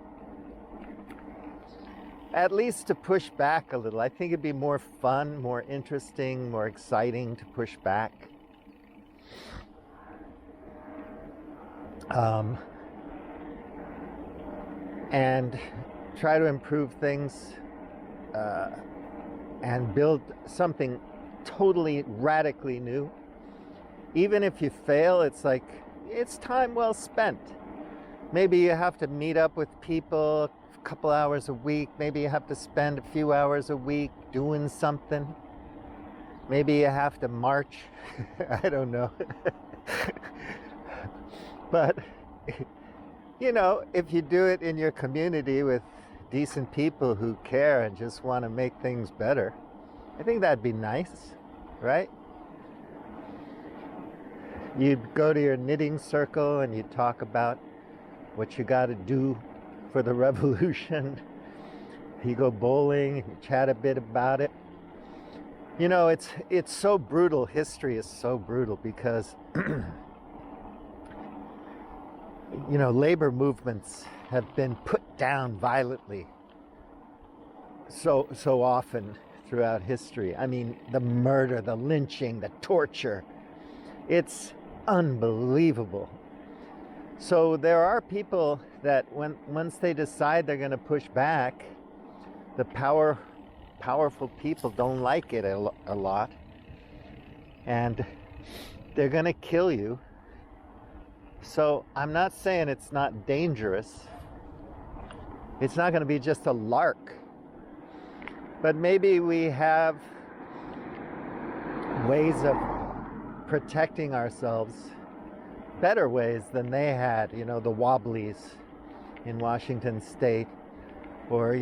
At least to push back a little. I think it'd be more fun, more interesting, more exciting to push back. And try to improve things and build something totally radically new. Even if you fail, it's like, it's time well spent. Maybe you have to meet up with people a couple hours a week. Maybe you have to spend a few hours a week doing something. Maybe you have to march. I don't know. But, you know, if you do it in your community with decent people who care and just want to make things better, I think that'd be nice, right? You'd go to your knitting circle and you'd talk about what you got to do for the revolution. You go bowling and you chat a bit about it. You know, it's so brutal. History is so brutal because labor movements have been put down violently so often throughout history. I mean, the murder, the lynching, the torture. It's unbelievable. So there are people that once they decide they're going to push back, the powerful people don't like it a lot, and they're going to kill you. So I'm not saying it's not dangerous. It's not going to be just a lark. But maybe we have ways of protecting ourselves, better ways than they had, the Wobblies in Washington State, or,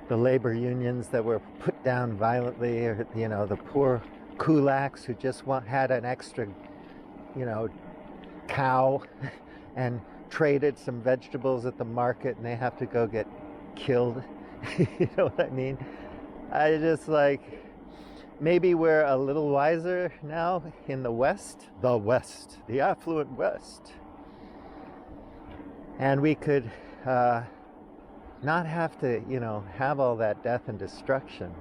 the labor unions that were put down violently, or, the poor kulaks who just had an extra, cow and traded some vegetables at the market, and they have to go get killed. You know what I mean? I just maybe we're a little wiser now in the West, the affluent West. And we could not have to, have all that death and destruction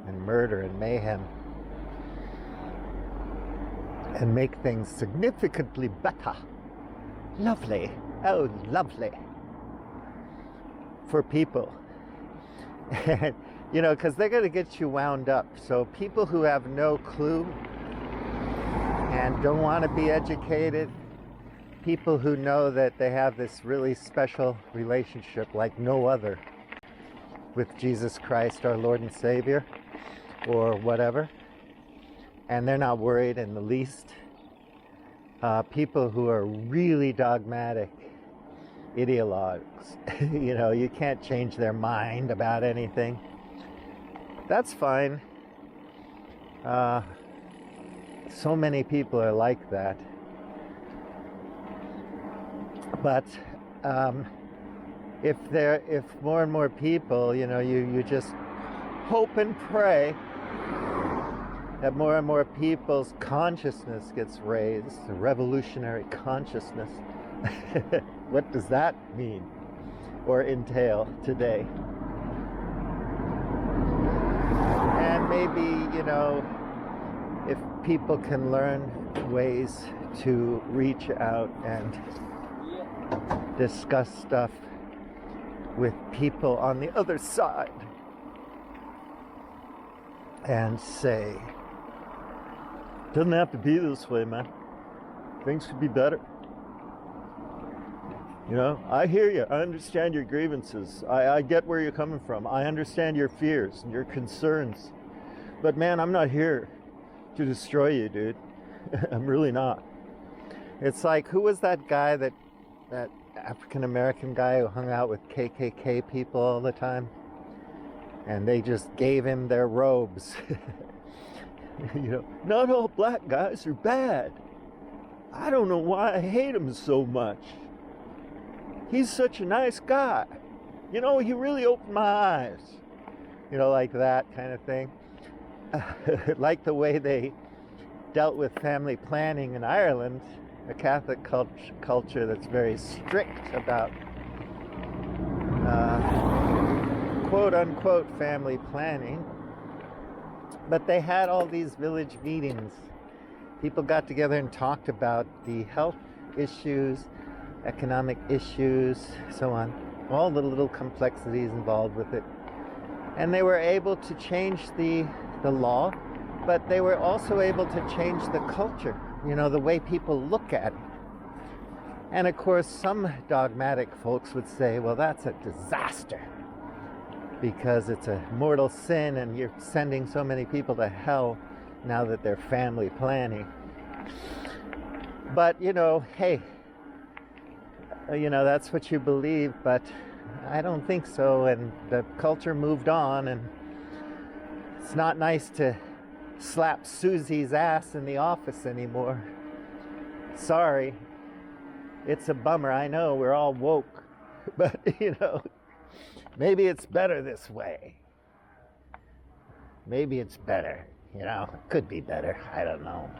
and murder and mayhem, and make things significantly better. Lovely. Oh, lovely. For people. And, because they're going to get you wound up. So people who have no clue and don't want to be educated, people who know that they have this really special relationship like no other with Jesus Christ, our Lord and Savior, or whatever, and they're not worried in the least. People who are really dogmatic ideologues, you can't change their mind about anything. That's fine. So many people are like that. But if more and more people, you just hope and pray that more and more people's consciousness gets raised, a revolutionary consciousness. What does that mean or entail today? And maybe, if people can learn ways to reach out and discuss stuff with people on the other side and say, doesn't have to be this way, man. Things could be better. I hear you. I understand your grievances. I get where you're coming from. I understand your fears and your concerns. But man, I'm not here to destroy you, dude. I'm really not. It's like, who was that guy, that African-American guy who hung out with KKK people all the time? And they just gave him their robes. Not all black guys are bad. I don't know why I hate him so much. He's such a nice guy. He really opened my eyes. Like that kind of thing. Like the way they dealt with family planning in Ireland, a Catholic culture that's very strict about quote-unquote family planning. But they had all these village meetings. People got together and talked about the health issues, economic issues, so on. All the little complexities involved with it. And they were able to change the law, but they were also able to change the culture, the way people look at it. And of course, some dogmatic folks would say, well, that's a disaster, because it's a mortal sin and you're sending so many people to hell now that they're family planning. But, hey, that's what you believe, but I don't think so. And the culture moved on, and it's not nice to slap Susie's ass in the office anymore. Sorry. It's a bummer. I know we're all woke, but, maybe it's better this way. Maybe it's better, it could be better. I don't know.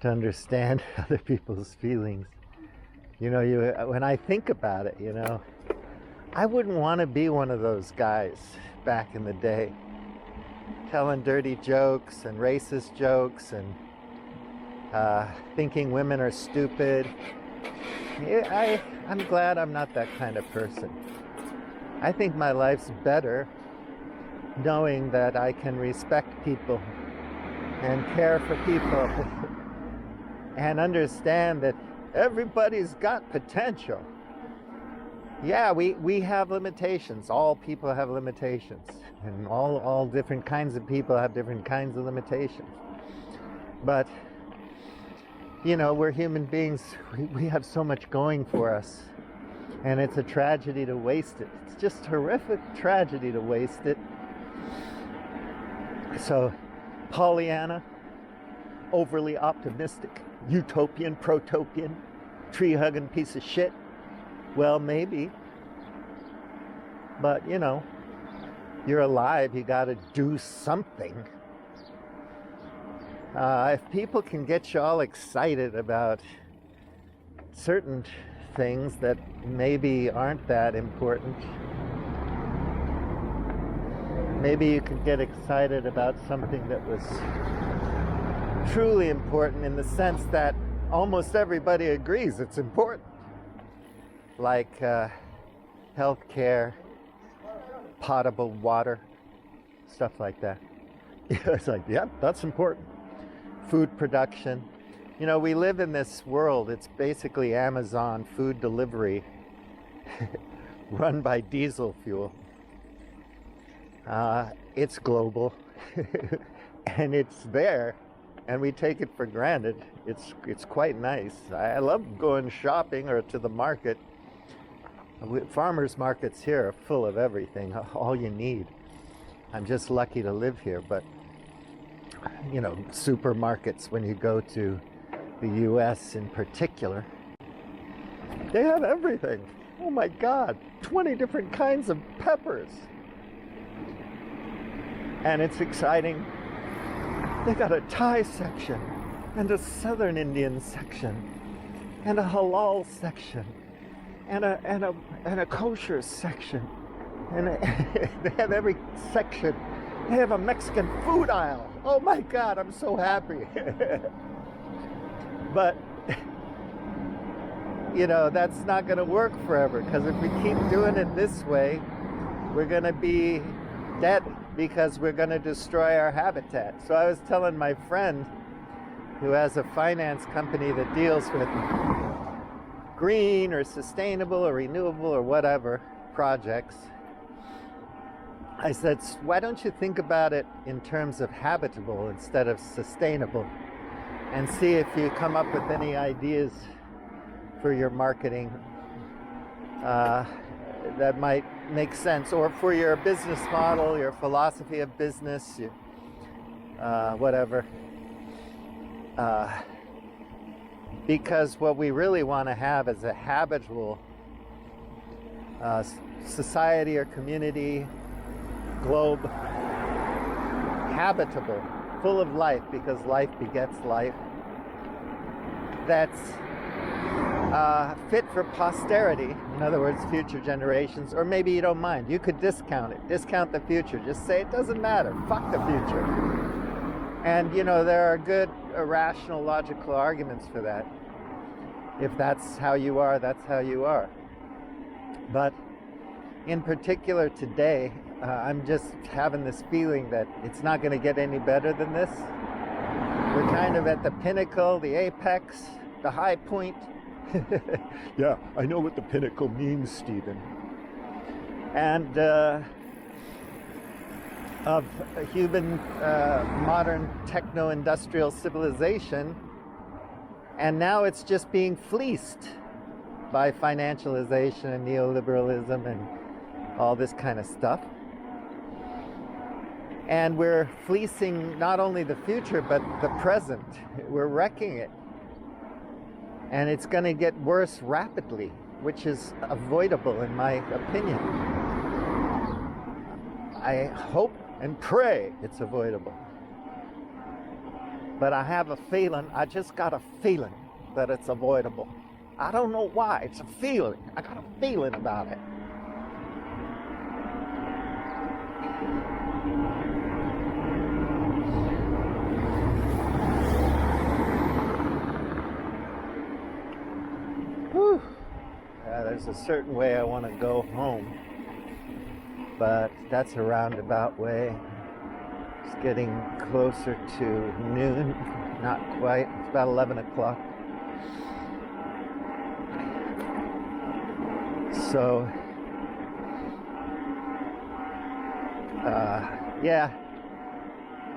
to understand other people's feelings. When I think about it, I wouldn't want to be one of those guys back in the day, telling dirty jokes and racist jokes and thinking women are stupid. I'm glad I'm not that kind of person. I think my life's better knowing that I can respect people and care for people and understand that everybody's got potential. Yeah, we have limitations. All people have limitations. And all different kinds of people have different kinds of limitations. But, we're human beings. We have so much going for us. And it's a tragedy to waste it. It's just horrific tragedy to waste it. So, Pollyanna, overly optimistic, utopian, protopian, tree-hugging piece of shit. Well, maybe. But, you're alive. You got to do something. If people can get you all excited about certain things that maybe aren't that important, maybe you could get excited about something that was truly important in the sense that almost everybody agrees it's important. Like health care, potable water, stuff like that. It's like, yeah, that's important. Food production. We live in this world, it's basically Amazon food delivery run by diesel fuel. It's global and it's there and we take it for granted. It's quite nice. I love going shopping or to the market. Farmers markets here are full of everything, all you need. I'm just lucky to live here, but supermarkets, when you go to the US in particular, they have everything. Oh my God, 20 different kinds of peppers. And it's exciting. They got a Thai section and a Southern Indian section and a halal section and a kosher section, and they have every section. They have a Mexican food aisle. Oh my God, I'm so happy. But that's not going to work forever, because if we keep doing it this way, we're going to be dead, because we're going to destroy our habitat. So I was telling my friend who has a finance company that deals with green or sustainable or renewable or whatever projects, I said, why don't you think about it in terms of habitable instead of sustainable, and see if you come up with any ideas for your marketing that might make sense, or for your business model, your philosophy of business, whatever. Because what we really want to have is a habitable society or community, globe, habitable, full of life, because life begets life, that's fit for posterity, in other words, future generations. Or maybe you don't mind, you could discount the future, just say it doesn't matter, fuck the future. And there are good rational logical arguments for that. If that's how you are, that's how you are. But in particular today, I'm just having this feeling that it's not going to get any better than this. We're kind of at the pinnacle, the apex, the high point. Yeah, I know what the pinnacle means, Stephen. And of a human modern techno-industrial civilization, and now it's just being fleeced by financialization and neoliberalism and all this kind of stuff. And we're fleecing not only the future, but the present. We're wrecking it. And it's going to get worse rapidly, which is avoidable in my opinion. I hope and pray it's avoidable. But I have a feeling, I just got a feeling that it's avoidable. I don't know why, it's a feeling. I got a feeling about it. Whew. There's a certain way I want to go home, but that's a roundabout way. It's getting closer to noon, not quite, it's about 11 o'clock. So, yeah,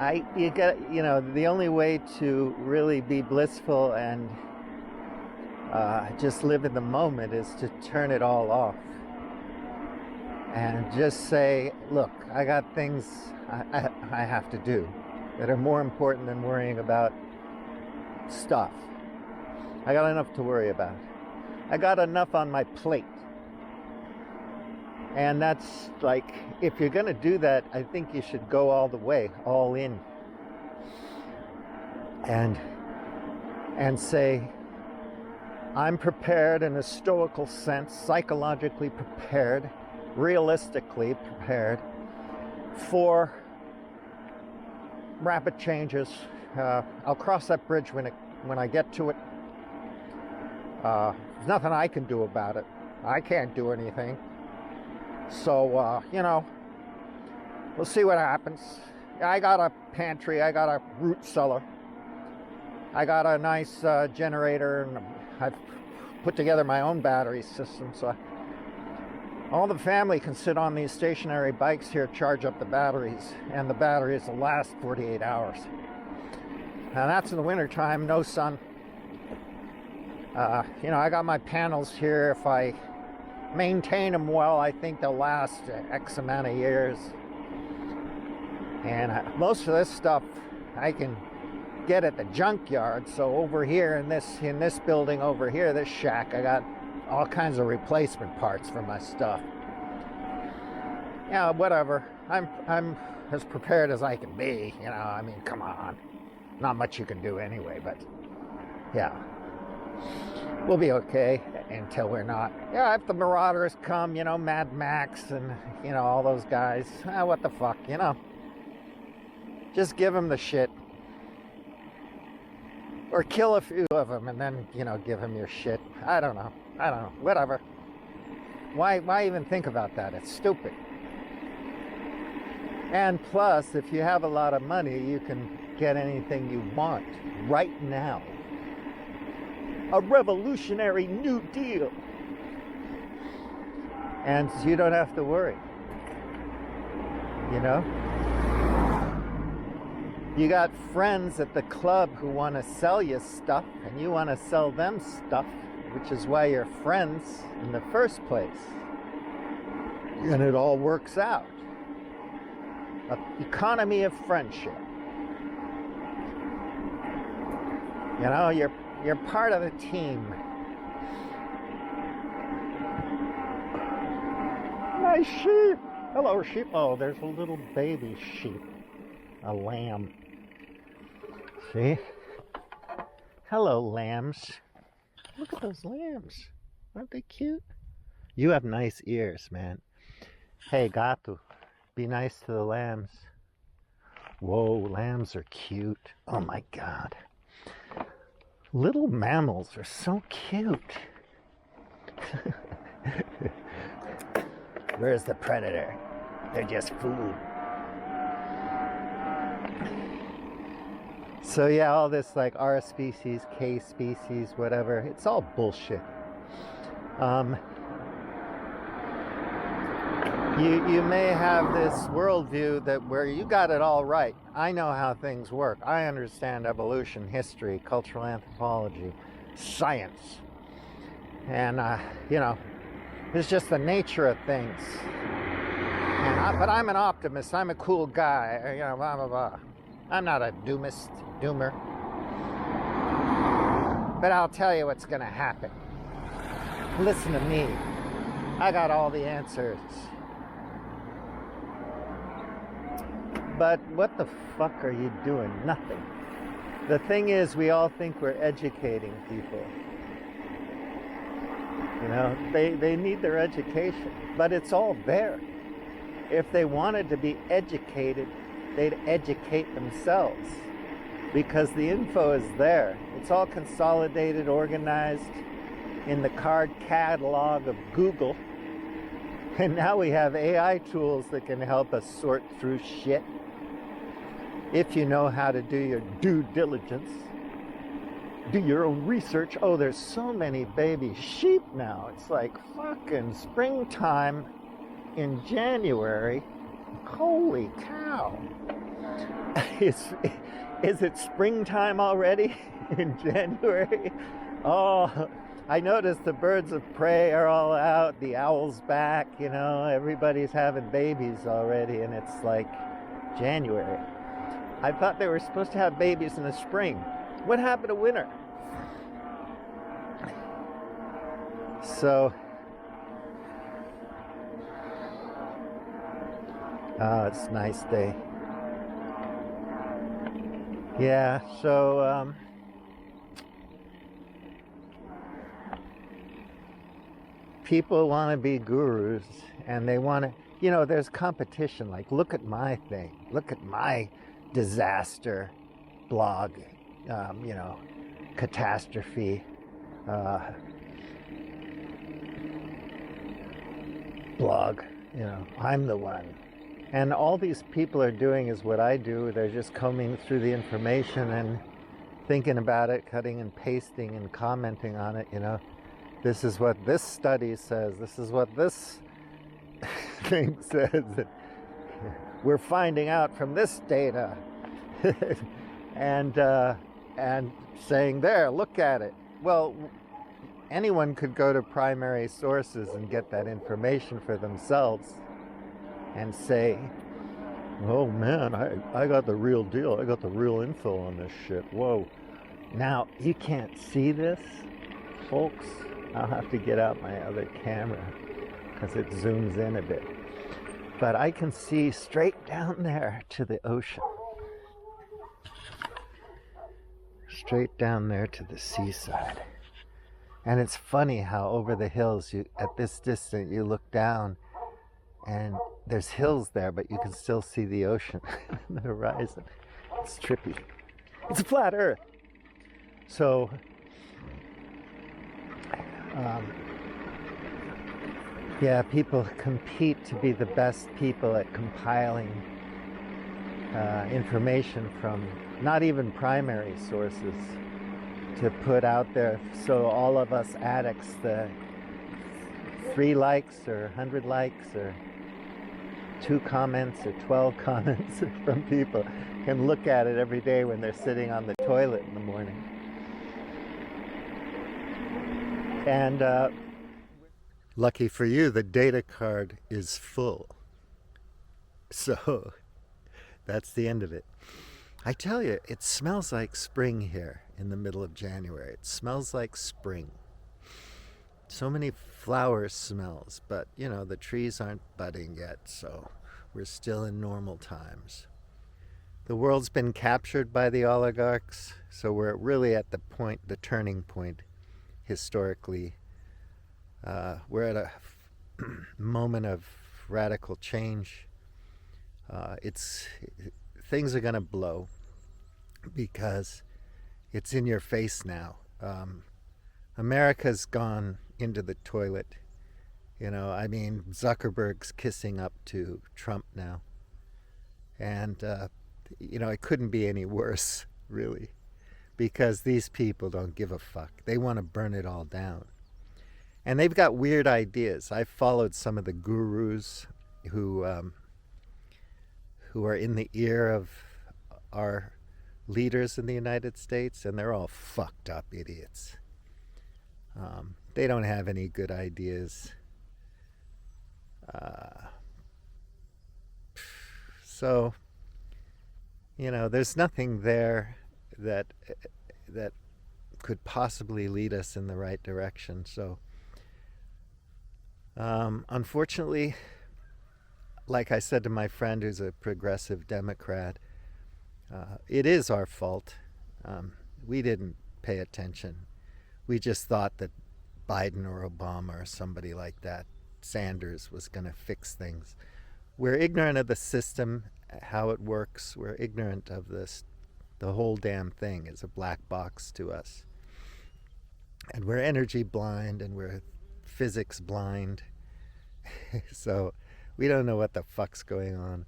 the only way to really be blissful and just live in the moment is to turn it all off and just say, look, I got things I have to do that are more important than worrying about stuff. I got enough to worry about. I got enough on my plate. And that's like, if you're going to do that, I think you should go all the way, all in. And say, I'm prepared in a stoical sense, psychologically prepared, realistically prepared for rapid changes. I'll cross that bridge when I get to it. There's nothing I can do about it. I can't do anything. So, we'll see what happens. I got a pantry, I got a root cellar. I got a nice generator, and I've put together my own battery system, so all the family can sit on these stationary bikes here, charge up the batteries, and the batteries will last 48 hours. And that's in the winter time, no sun. I got my panels here. If I maintain them well, I think they'll last X amount of years. And most of this stuff I can get at the junkyard. So over here in this building over here, this shack, I got all kinds of replacement parts for my stuff. Yeah, whatever. I'm as prepared as I can be. I mean, come on. Not much you can do anyway, but yeah. We'll be okay until we're not. Yeah, if the Marauders come, Mad Max and, all those guys, what the fuck, Just give them the shit. Or kill a few of them and then, give them your shit. I don't know. Whatever. Why even think about that? It's stupid. And plus, if you have a lot of money, you can get anything you want right now. A revolutionary New Deal. And you don't have to worry. You got friends at the club who want to sell you stuff, and you want to sell them stuff, which is why you're friends in the first place. And it all works out. An economy of friendship. You're part of the team. Nice sheep. Hello, sheep. Oh, there's a little baby sheep. A lamb. See? Hello, lambs. Look at those lambs. Aren't they cute? You have nice ears, man. Hey, gato. Be nice to the lambs. Whoa, lambs are cute. Oh my God. Little mammals are so cute. Where's the predator? They're just food. So yeah, all this like R species, K species, whatever, it's all bullshit. You may have this worldview that where you got it all right. I know how things work. I understand evolution, history, cultural anthropology, science. And, it's just the nature of things. But I'm an optimist. I'm a cool guy. Blah, blah, blah. I'm not a doomer. But I'll tell you what's going to happen. Listen to me. I got all the answers. But what the fuck are you doing? Nothing. The thing is, we all think we're educating people. You know, they need their education, but it's all there. If they wanted to be educated, they'd educate themselves because the info is there. It's all consolidated, organized in the card catalog of Google. And now we have AI tools that can help us sort through shit if you know how to do your due diligence. Do your own research. Oh, there's so many baby sheep now. It's like fucking springtime in January. Holy cow. Is it springtime already in January? Oh, I noticed the birds of prey are all out. The owl's back, you know. Everybody's having babies already, and it's like January. I thought they were supposed to have babies in the spring. What happened to winter? So, oh, it's a nice day. Yeah, so, people want to be gurus, and they want to, you know, there's competition. Like, look at my thing. Look at my disaster blog, you know, catastrophe, blog, you know, I'm the one. And all these people are doing is what I do. They're just combing through the information and thinking about it, cutting and pasting and commenting on it, you know. This is what this study says. This is what this thing says. We're finding out from this data. and saying, there, look at it. Well, anyone could go to primary sources and get that information for themselves and say, oh man, I got the real deal. I got the real info on this shit. Whoa. Now, you can't see this, folks. I'll have to get out my other camera because it zooms in a bit. But I can see straight down there to the ocean. Straight down there to the seaside. And it's funny how over the hills, at this distance, you look down and there's hills there, but you can still see the ocean on the horizon. It's trippy. It's a flat earth. So, yeah, people compete to be the best people at compiling information from not even primary sources to put out there, so all of us addicts, the 3 likes or 100 likes or 2 comments or 12 comments from people can look at it every day when they're sitting on the toilet in the morning. And lucky for you, the data card is full. So that's the end of it. I tell you, it smells like spring here in the middle of January. It smells like spring. So many flower smells, but you know, the trees aren't budding yet, so we're still in normal times. The world's been captured by the oligarchs, so we're really at the point, the turning point historically. We're at a moment of radical change. Things are going to blow because it's in your face now. America's gone into the toilet. You know, I mean, Zuckerberg's kissing up to Trump now. And, you know, it couldn't be any worse, really, because these people don't give a fuck. They want to burn it all down. And they've got weird ideas. I've followed some of the gurus who are in the ear of our leaders in the United States, and they're all fucked up idiots. They don't have any good ideas. So, you know, there's nothing there that could possibly lead us in the right direction. So, unfortunately, like I said to my friend who's a progressive Democrat, it is our fault. We didn't pay attention. We just thought that Biden or Obama or somebody like that, Sanders, was going to fix things. We're ignorant of the system, how it works. We're ignorant of this. The whole damn thing is a black box to us. And we're energy blind and we're physics blind. So we don't know what the fuck's going on.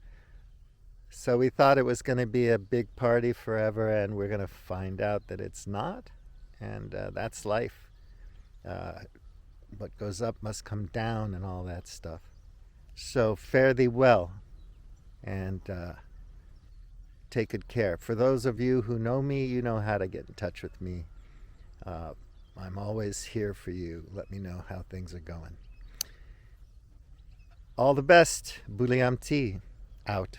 So we thought it was going to be a big party forever, and we're going to find out that it's not. And that's life. What goes up must come down and all that stuff. So fare thee well, and take good care. For those of you who know me, you know how to get in touch with me. I'm always here for you. Let me know how things are going. All the best. Buliam T. Out.